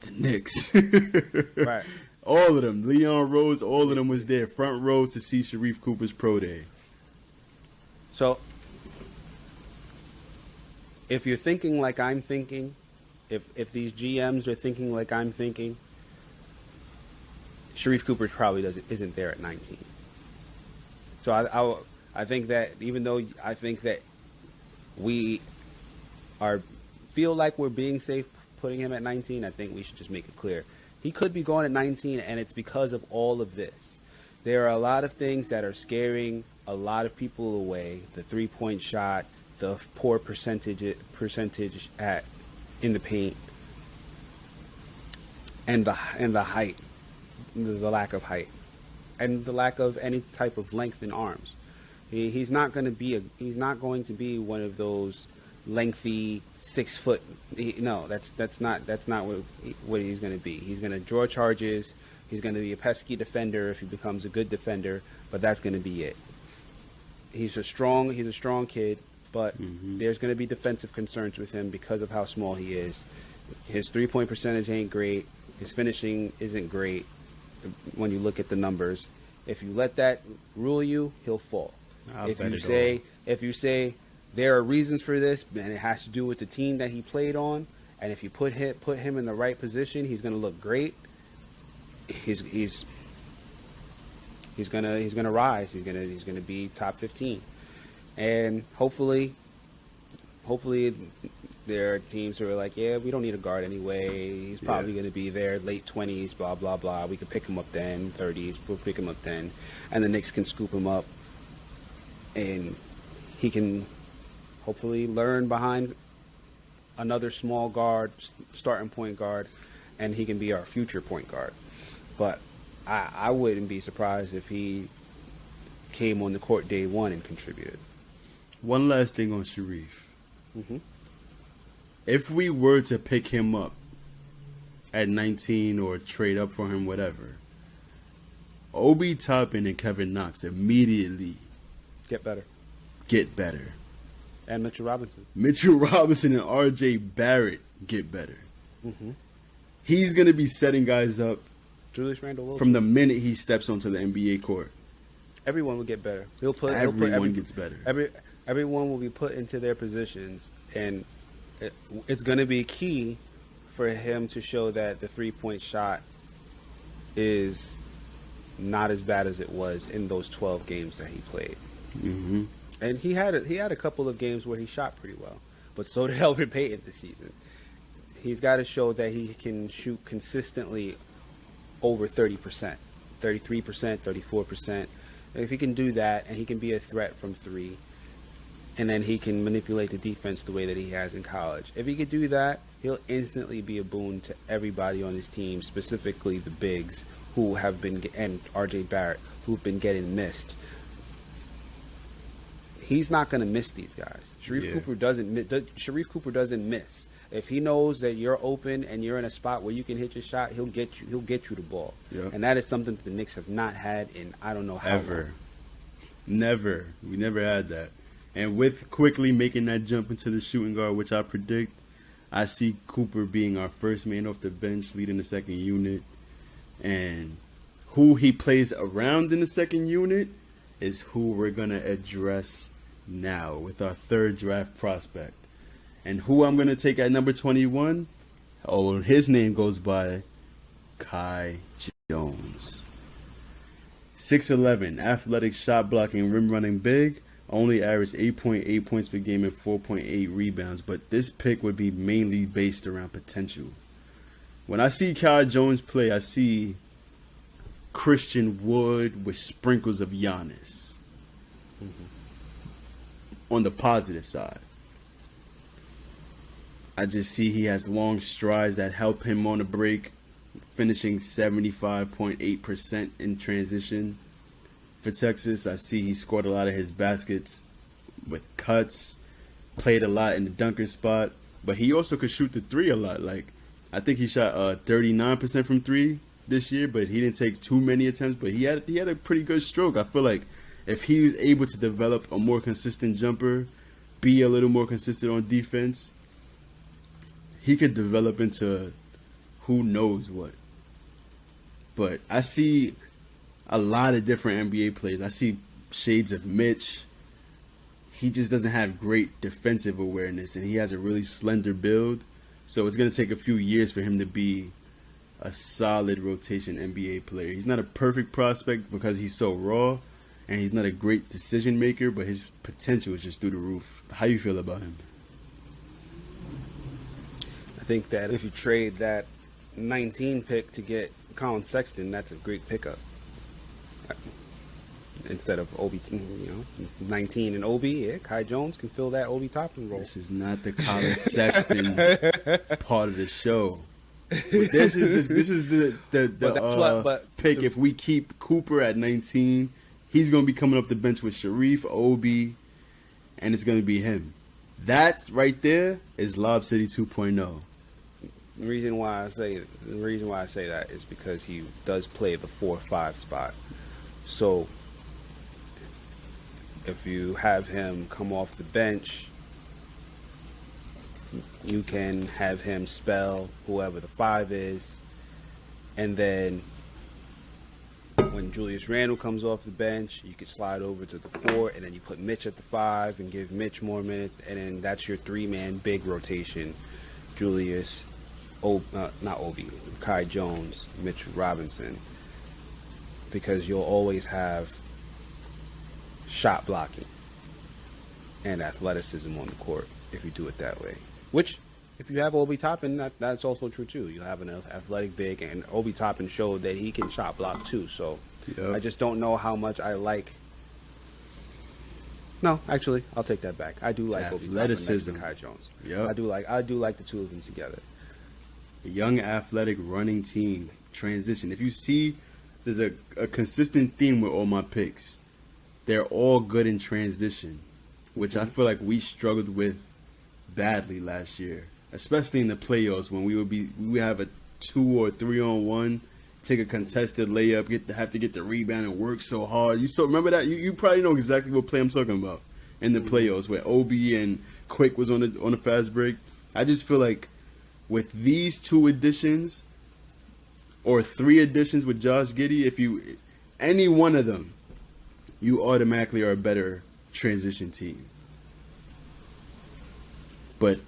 The Knicks. Right. All of them. Leon Rose, all of them was there, front row to see Sharif Cooper's pro day. So, if you're thinking like I'm thinking, if these GMs are thinking like I'm thinking, Sharif Cooper probably isn't there at 19. So I think that even though I think that we feel like we're being safe putting him at 19, I think we should just make it clear. He could be going at 19, and it's because of all of this. There are a lot of things that are scaring a lot of people away. The 3-point shot, the poor percentage in the paint, and the height, the lack of height, and the lack of any type of length in arms. He's not going to be one of those lengthy 6 foot. No, that's not what he's going to be. He's going to draw charges. He's going to be a pesky defender if he becomes a good defender, but that's going to be it. He's a strong kid, but there's going to be defensive concerns with him because of how small he is. His 3-point percentage ain't great. His finishing isn't great when you look at the numbers. If you let that rule you, he'll fall. If you say there are reasons for this, and it has to do with the team that he played on, and if you put him in the right position, he's going to look great. He's gonna rise. He's gonna be top 15, and hopefully there are teams who are like, yeah, we don't need a guard anyway. He's probably gonna be there late 20s, blah blah blah. We could pick him up then, 30s. We'll pick him up then, and the Knicks can scoop him up and he can hopefully learn behind another small guard, starting point guard, and he can be our future point guard. But I wouldn't be surprised if he came on the court day one and contributed. One last thing on Sharif. Mm-hmm. If we were to pick him up at 19 or trade up for him, whatever, Obi Toppin and Kevin Knox immediately Get better. get better. And Mitchell Robinson. Mitchell Robinson and R.J. Barrett get better. Mm-hmm. He's going to be setting guys up Julius Randle Wilson. from the minute he steps onto the NBA court. Everyone will get better. Everyone gets better. Everyone will be put into their positions, and it's going to be key for him to show that the 3-point shot is not as bad as it was in those 12 games that he played. Mm-hmm. And he had a couple of games where he shot pretty well, but so did Elfrid Payton this season. He's got to show that he can shoot consistently over 30%, 33%, 34%. If he can do that, and he can be a threat from three, and then he can manipulate the defense the way that he has in college. If he could do that, he'll instantly be a boon to everybody on his team, specifically the bigs who have been, and R.J. Barrett, who've been getting missed. He's not going to miss these guys. Sharif Cooper doesn't miss. If he knows that you're open and you're in a spot where you can hit your shot, he'll get you the ball. Yeah. And that is something that the Knicks have not had in I don't know how Ever. long. Never. We never had that. And with quickly making that jump into the shooting guard, which I predict, I see Cooper being our first man off the bench, leading the second unit. And who he plays around in the second unit is who we're going to address now with our third draft prospect. And who I'm going to take at number 21, his name goes by Kai Jones. 6'11", athletic, shot blocking, rim running big, only averaged 8.8 points per game and 4.8 rebounds. But this pick would be mainly based around potential. When I see Kai Jones play, I see Christian Wood with sprinkles of Giannis. On the positive side, I just see he has long strides that help him on the break, finishing 75.8% in transition for Texas. I see he scored a lot of his baskets with cuts, played a lot in the dunker spot, but he also could shoot the three a lot. Like, I think he shot 39% from three this year, but he didn't take too many attempts, but he had a pretty good stroke. I feel like if he was able to develop a more consistent jumper, be a little more consistent on defense, he could develop into who knows what. But I see a lot of different NBA players. I see shades of Mitch. He just doesn't have great defensive awareness, and he has a really slender build. So it's going to take a few years for him to be a solid rotation NBA player. He's not a perfect prospect because he's so raw, and he's not a great decision maker, but his potential is just through the roof. How you feel about him? I think that if you trade that 19 pick to get Collin Sexton, that's a great pickup. Instead of Obi, 19 and Obi, yeah, Kai Jones can fill that Obi Toppin role. This is not the Collin Sexton part of the show. But this is the pick. If we keep Cooper at 19, he's going to be coming up the bench with Sharif, Obi, and it's going to be him. That right there is Lob City 2.0. The reason why I say that is because he does play the 4-5 spot. So if you have him come off the bench, you can have him spell whoever the 5 is, and then when Julius Randle comes off the bench, you could slide over to the 4, and then you put Mitch at the 5 and give Mitch more minutes, and then that's your 3-man big rotation. Julius, not Obi, Kai Jones, Mitch Robinson, because you'll always have shot blocking and athleticism on the court if you do it that way. Which, if you have Obi Toppin, that's also true too. You have an athletic big, and Obi Toppin showed that he can shot block too. So I just don't know how much I like No, actually, I'll take that back. I do It's like Obi Toppin athleticism. next to Kai Jones. Yep. I do like the two of them together. A young, athletic, running team. Transition. If you see, there's a consistent theme with all my picks. They're all good in transition, which I feel like we struggled with badly last year, especially in the playoffs when we would have a 2 or 3-on-1, take a contested layup, have to get the rebound and work so hard. Remember that? You probably know exactly what play I'm talking about in the playoffs where Obi and Quick was on the fast break. I just feel like with these 2 additions or 3 additions with Josh Giddey, any one of them, you automatically are a better transition team. But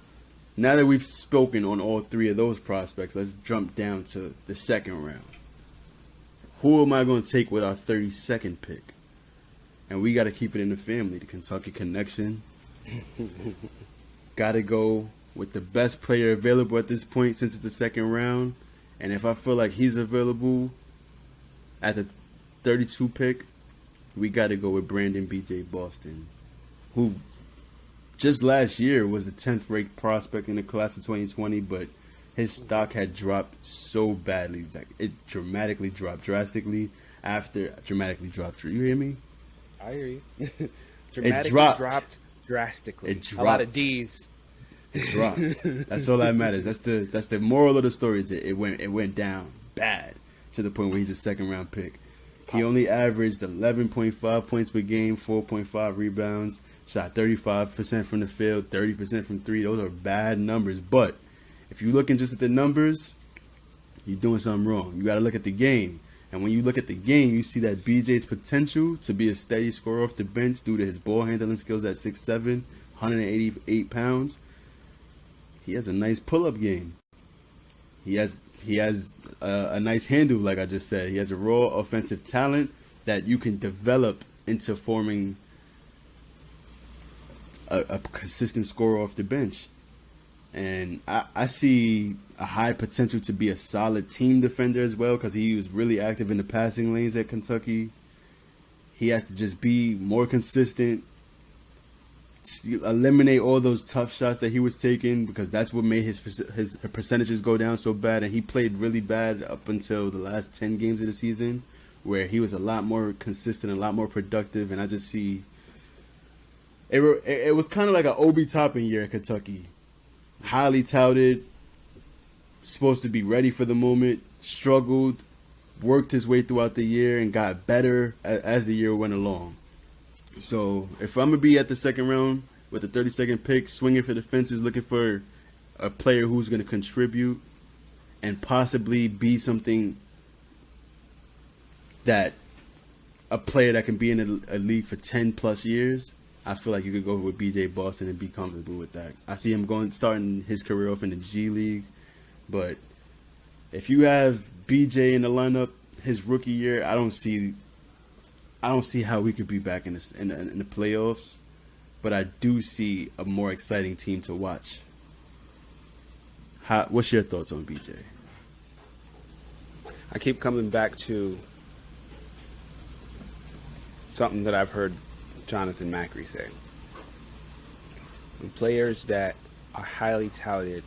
now that we've spoken on all 3 of those prospects, let's jump down to the second round. Who am I going to take with our 32nd pick? And we got to keep it in the family, the Kentucky connection. Got to go with the best player available at this point since it's the second round. And if I feel like he's available at the 32 pick, we got to go with Brandon B.J. Boston, who just last year was the 10th ranked prospect in the class of 2020, but his stock had dropped so badly. Like it dramatically dropped drastically after dramatically dropped. You hear me? I hear you. It dropped drastically. It dropped. A lot of D's. It dropped. That's all that matters. That's the moral of the story. Is it went down bad to the point where he's a second round pick. He only averaged 11.5 points per game, 4.5 rebounds, shot 35% from the field, 30% from 3. Those are bad numbers. But if you're looking just at the numbers, you're doing something wrong. You got to look at the game. And when you look at the game, you see that BJ's potential to be a steady scorer off the bench due to his ball handling skills at 6'7", 188 pounds. He has a nice pull-up game. He has a nice handle, like I just said. He has a raw offensive talent that you can develop into forming a consistent scorer off the bench. And I see a high potential to be a solid team defender as well because he was really active in the passing lanes at Kentucky. He has to just be more consistent, eliminate all those tough shots that he was taking because that's what made his percentages go down so bad. And he played really bad up until the last 10 games of the season where he was a lot more consistent, a lot more productive. And I just see it was kind of like an Obi Toppin year at Kentucky. Highly touted, supposed to be ready for the moment, struggled, worked his way throughout the year, and got better as the year went along. So if I'm going to be at the second round with the 32nd pick, swinging for the fences, looking for a player who's going to contribute and possibly be something that a player that can be in a league for 10 plus years, I feel like you could go with B.J. Boston and be comfortable with that. I see him starting his career off in the G League, but if you have B.J. in the lineup his rookie year, I don't see how we could be back in the playoffs, but I do see a more exciting team to watch. What's your thoughts on B.J.? I keep coming back to something that I've heard Jonathan Macri say. When players that are highly touted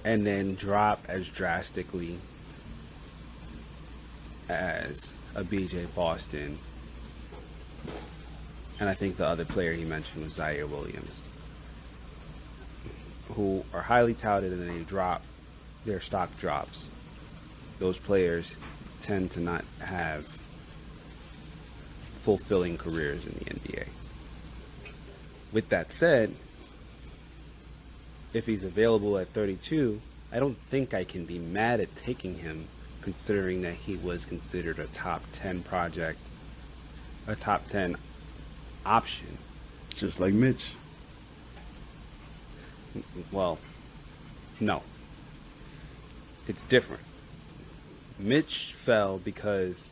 and then drop as drastically as a BJ Boston, and I think the other player he mentioned was Zaire Williams, who are highly touted and then they drop, their stock drops. Those players tend to not have fulfilling careers in the NBA. With that said, if he's available at 32, I don't think I can be mad at taking him, considering that he was considered a top 10 project, a top 10 option. Just like Mitch. Well, no. It's different. Mitch fell because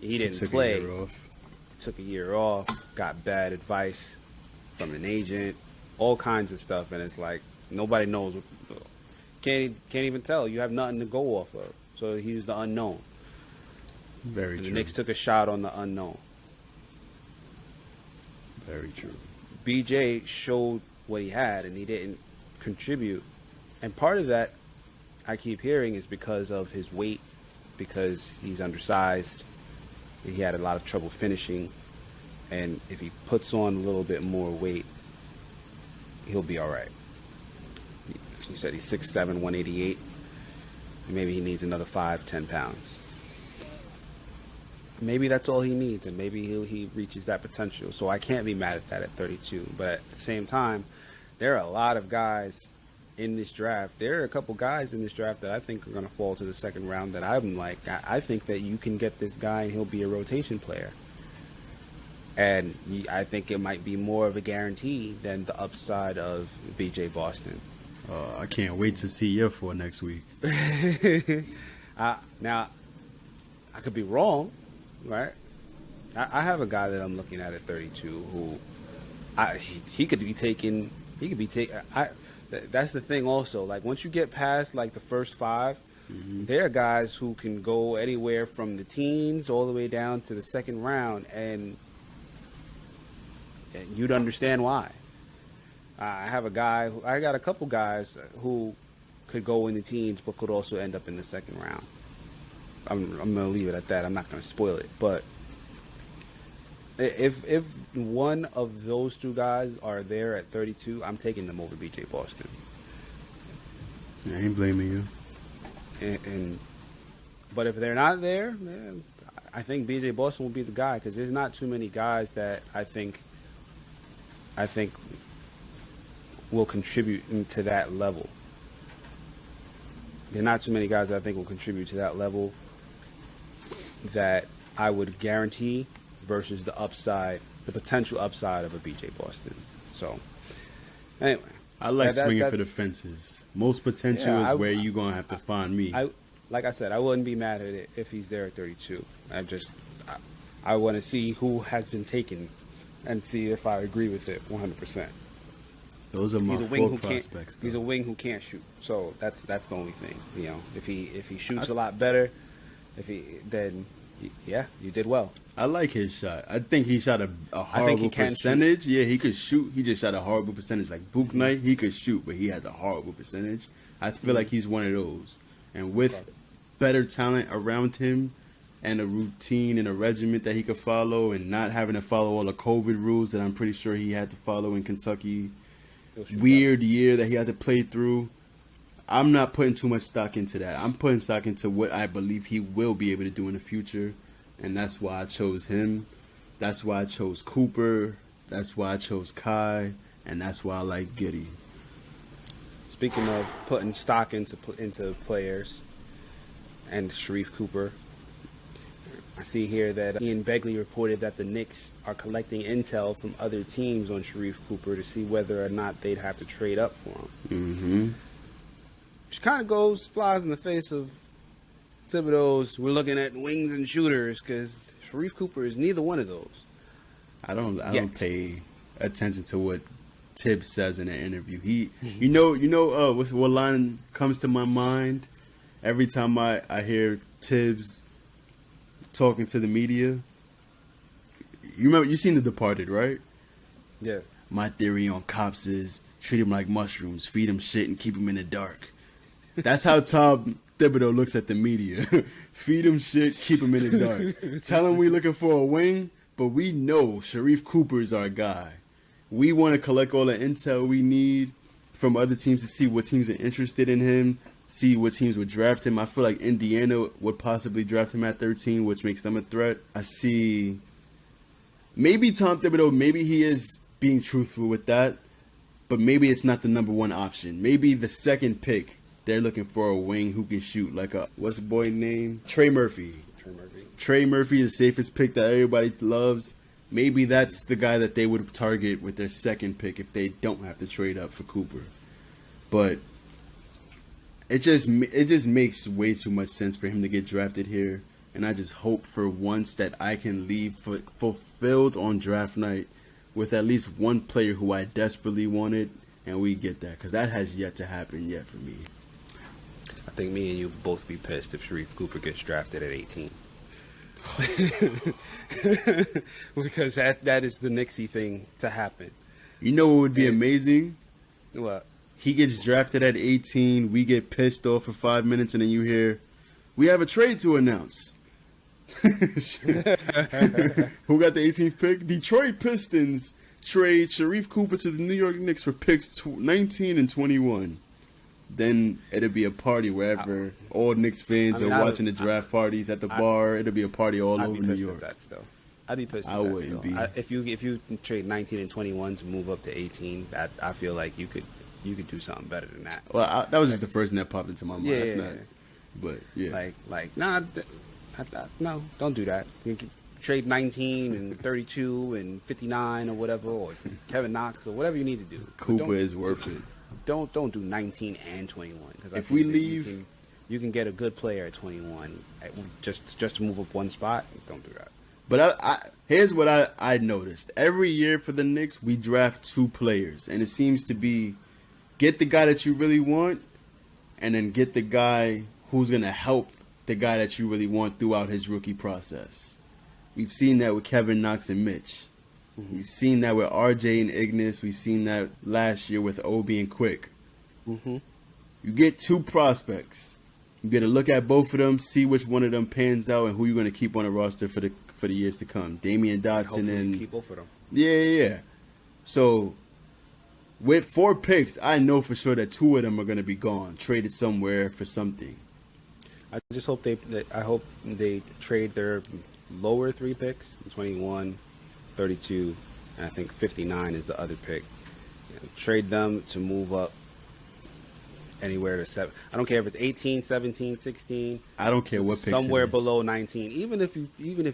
he didn't play. Took a year off, got bad advice from an agent, all kinds of stuff, and it's like nobody knows. Can't even tell. You have nothing to go off of. So he's the unknown. Very true. The Knicks took a shot on the unknown. Very true. BJ showed what he had, and he didn't contribute. And part of that, I keep hearing, is because of his weight, because he's undersized. He had a lot of trouble finishing. And if he puts on a little bit more weight, he'll be all right. He said he's 6'7", 188. Maybe he needs another 5-10 pounds. Maybe that's all he needs, and maybe he reaches that potential. So I can't be mad at that at 32. But at the same time, there are a lot of guys in this draft. There are a couple guys in this draft that I think are going to fall to the second round that I'm like, I think that you can get this guy and he'll be a rotation player. And I think it might be more of a guarantee than the upside of BJ Boston. I can't wait to see you for next week. Now, I could be wrong, right? I have a guy that I'm looking at 32 who he could be taken. He could be taken. That's the thing also. Like, once you get past, like, the first 5, there are guys who can go anywhere from the teens all the way down to the second round, and you'd understand why. I got a couple guys who could go in the teens but could also end up in the second round. I'm going to leave it at that. I'm not going to spoil it. But if one of those two guys are there at 32, I'm taking them over BJ Boston. I ain't blaming you. But if they're not there, man, I think BJ Boston will be the guy, because there's not too many guys that I think will contribute to that level. There are not too many guys that I think will contribute to that level that I would guarantee versus the upside, the potential upside of a BJ Boston. So, anyway. I like swinging for the fences. Most potential is where you're going to have to find me. Like I said, I wouldn't be mad at it if he's there at 32. I want to see who has been taken and see if I agree with it 100%. Those are my four prospects. He's a wing who can't shoot, so that's the only thing. You know, if he shoots a lot better, then you did well. I like his shot. I think he shot a horrible percentage. Yeah, he could shoot. He just shot a horrible percentage. Like Book Knight, he could shoot, but he has a horrible percentage. I feel like he's one of those. And with better talent around him and a routine and a regiment that he could follow, and not having to follow all the COVID rules that I'm pretty sure he had to follow in Kentucky. Weird year that he had to play through. I'm not putting too much stock into that. I'm putting stock into what I believe he will be able to do in the future. And that's why I chose him. That's why I chose Cooper. That's why I chose Kai. And that's why I like Giddey. Speaking of putting stock into players and Sharif Cooper, I see here that Ian Begley reported that the Knicks are collecting intel from other teams on Sharif Cooper to see whether or not they'd have to trade up for him. Mm-hmm. Which kind of flies in the face of Thibodeau's, we're looking at wings and shooters, because Sharif Cooper is neither one of those. I don't pay attention to what Tibbs says in an interview. You know what line comes to my mind every time I hear Tibbs talking to the media? You seen The Departed, right? Yeah. My theory on cops is treat them like mushrooms, feed them shit, and keep them in the dark. That's how Tom Thibodeau looks at the media. Feed them shit, keep them in the dark. Tell them we looking for a wing, but we know Sharif Cooper is our guy. We want to collect all the intel we need from other teams to see what teams are interested in him, see what teams would draft him. I feel like Indiana would possibly draft him at 13, which makes them a threat. I see maybe Tom Thibodeau, maybe he is being truthful with that, but maybe it's not the number one option. Maybe the second pick, they're looking for a wing who can shoot, like what's the boy name? Trey Murphy. Trey Murphy is the safest pick that everybody loves. Maybe that's the guy that they would target with their second pick if they don't have to trade up for Cooper. But it just makes way too much sense for him to get drafted here. And I just hope for once that I can leave fulfilled on draft night with at least one player who I desperately wanted, and we get that, because that has yet to happen yet for me. I think me and you both be pissed if Sharif Cooper gets drafted at 18. because that is the Knicksy thing to happen. You know what would be amazing? What? He gets drafted at 18. We get pissed off for 5 minutes, and then you hear, "We have a trade to announce." Who got the 18th pick? Detroit Pistons trade Sharif Cooper to the New York Knicks for picks 19 and 21. Then it'll be a party wherever all Knicks fans are watching the draft parties at the bar. It'll be a party all over New York. That still. I'd be pissed. I wouldn't be. If you trade 19 and 21 to move up to 18, that I feel like you could do something better than that. Well, that was just the first thing that popped into my mind. Yeah, That's not. But yeah, no, don't do that. You can trade 19 and 32 and 59 or whatever, or Kevin Knox or whatever you need to do. Cooper is worth it. Don't do 19 and 21 because if we leave, you can get a good player at 21 just to move up one spot. Don't do that. But here's what I noticed. Every year for the Knicks, we draft 2 players, and it seems to be get the guy that you really want, and then get the guy who's gonna help the guy that you really want throughout his rookie process. We've seen that with Kevin Knox and Mitch. Mm-hmm. We've seen that with RJ and Ignis. We've seen that last year with Obi and Quick. Mm-hmm. You get 2 prospects. You get to look at both of them, see which one of them pans out, and who you're going to keep on the roster for the years to come. Damian Dotson and keep both of them. Yeah. So with 4 picks, I know for sure that 2 of them are going to be gone, traded somewhere for something. I just hope they trade their lower 3 picks, 21, 32, and I think 59 is the other pick. Trade them to move up anywhere to 7. I don't care if it's 18, 17, 16. I don't care what picks somewhere below 19. Even if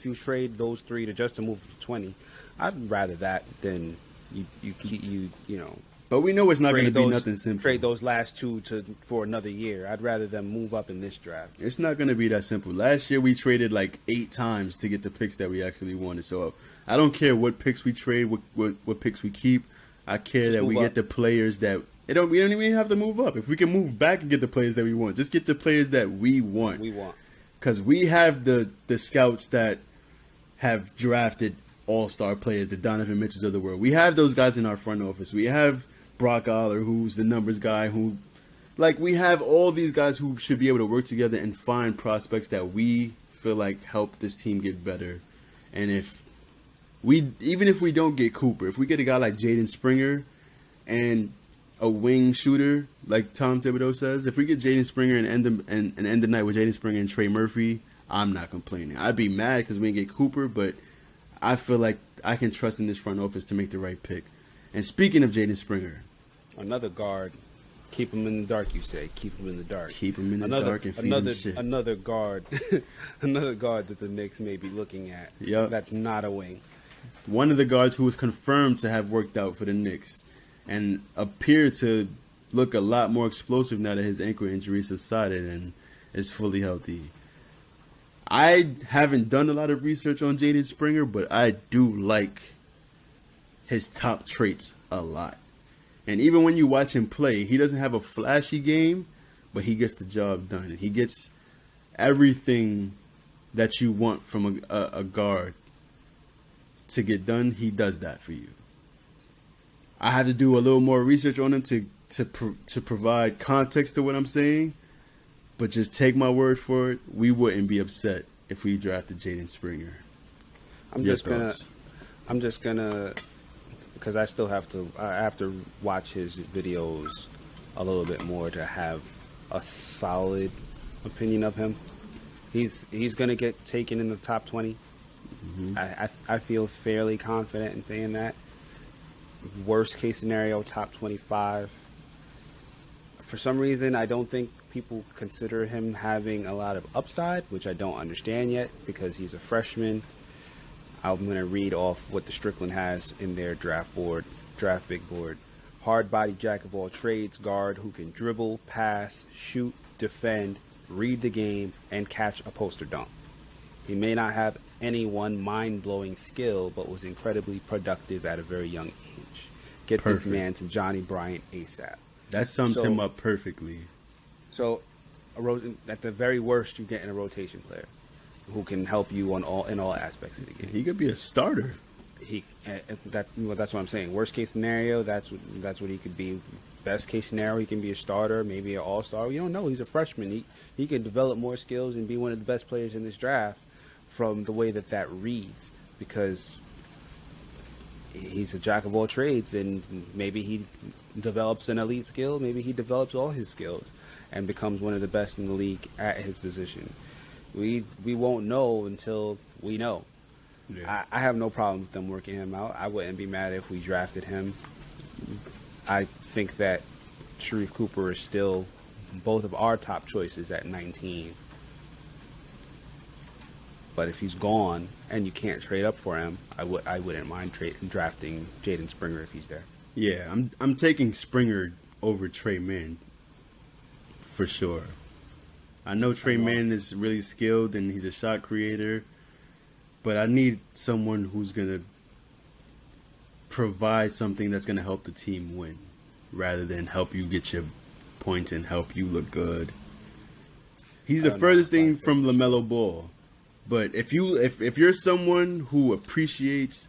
you trade those 3 to move to 20, I'd rather that than you know. But we know it's not going to be nothing simple. Trade those last 2 for another year. I'd rather them move up in this draft. It's not going to be that simple. Last year we traded like 8 times to get the picks that we actually wanted. So I don't care what picks we trade, what picks we keep. I care that we get the players that we don't even have to move up. If we can move back and get the players that we want, just get the players that we want. Because we have the scouts that have drafted all-star players, the Donovan Mitchells of the world. We have those guys in our front office. We have Brock Aller, who's the numbers guy, we have all these guys who should be able to work together and find prospects that we feel like help this team get better. And even if we don't get Cooper, if we get a guy like Jaden Springer and a wing shooter, like Tom Thibodeau says, if we get Jaden Springer and end the night with Jaden Springer and Trey Murphy, I'm not complaining. I'd be mad because we didn't get Cooper, but I feel like I can trust in this front office to make the right pick. And speaking of Jaden Springer, another guard, keep him in the dark. You say keep him in the dark. Keep him in the dark and feed him shit. Another guard, another guard that the Knicks may be looking at. Yep. That's not a wing. One of the guards who was confirmed to have worked out for the Knicks and appeared to look a lot more explosive now that his ankle injury subsided and is fully healthy. I haven't done a lot of research on Jaden Springer, but I do like his top traits a lot. And even when you watch him play, he doesn't have a flashy game, but he gets the job done. And he gets everything that you want from a guard to get done. He does that for you. I have to do a little more research on him to provide context to what I'm saying. But just take my word for it. We wouldn't be upset if we drafted Jaden Springer. I'm just gonna, because I have to watch his videos a little bit more to have a solid opinion of him. He's gonna get taken in the top 20. Mm-hmm. I feel fairly confident in saying that. Worst case scenario, top 25. For some reason, I don't think people consider him having a lot of upside, which I don't understand yet because he's a freshman. I'm going to read off what the Strickland has in their draft big board. Hard body jack of all trades, guard who can dribble, pass, shoot, defend, read the game, and catch a poster dunk. He may not have any one mind-blowing skill, but was incredibly productive at a very young age. Get Perfect. This man to Johnny Bryant ASAP. That sums him up perfectly. So, at the very worst, you get in a rotation player. who can help you in all aspects of the game. He could be a starter. That's what I'm saying. Worst case scenario, that's what he could be. Best case scenario, he can be a starter, maybe an all-star. We don't know. He's a freshman. He can develop more skills and be one of the best players in this draft from the way that reads, because he's a jack of all trades, and maybe he develops an elite skill. Maybe he develops all his skills and becomes one of the best in the league at his position. We won't know until we know. Yeah. I have no problem with them working him out. I wouldn't be mad if we drafted him. I think that Sharif Cooper is still both of our top choices at 19. But if he's gone and you can't trade up for him, I wouldn't mind drafting Jaden Springer if he's there. Yeah, I'm taking Springer over Trey Mann for sure. I know Trey Mann is really skilled and he's a shot creator, but I need someone who's going to provide something that's going to help the team win rather than help you get your points and help you look good. He's the furthest thing from LaMelo Ball. But if you're someone who appreciates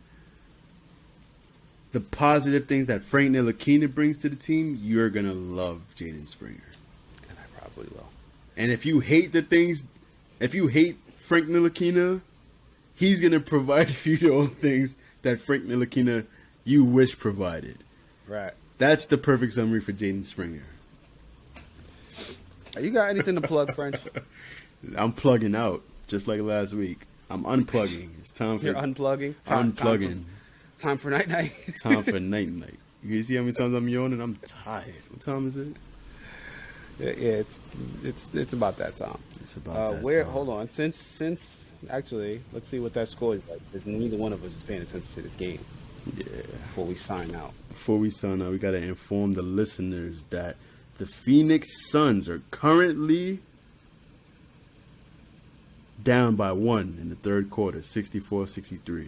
the positive things that Frank Ntilikina brings to the team, you're going to love Jaden Springer. And I probably will. And if you hate Frank Ntilikina, he's going to provide for you those things that Frank Ntilikina you wish provided. Right. That's the perfect summary for Jaden Springer. You got anything to plug, French? I'm plugging out, just like last week. I'm unplugging. It's time for... You're unplugging? Unplugging. Time for night-night? Time for night-night. You see how many times I'm yawning? I'm tired. What time is it? Yeah, it's about that time. It's about that time. Hold on. Since actually, let's see what that score is like, because neither one of us is paying attention to this game. Yeah. Before we sign out, we got to inform the listeners that the Phoenix Suns are currently down by 1 in the third quarter, 64-63.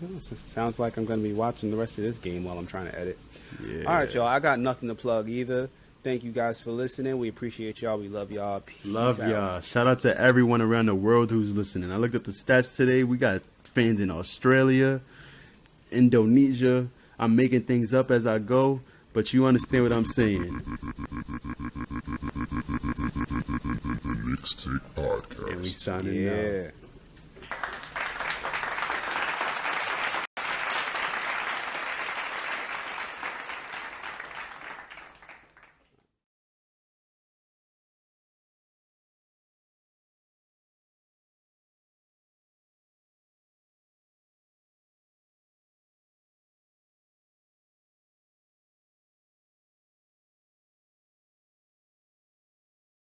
Oh, so sounds like I'm going to be watching the rest of this game while I'm trying to edit. Yeah. All right, y'all. I got nothing to plug either. Thank you guys for listening. We appreciate y'all. We love y'all. Peace love out. y'all. Shout out to everyone around the world who's listening. I looked at the stats today. We got fans in Australia, Indonesia. I'm making things up as I go, but you understand what I'm saying. Mixtape Podcast. And we signing out.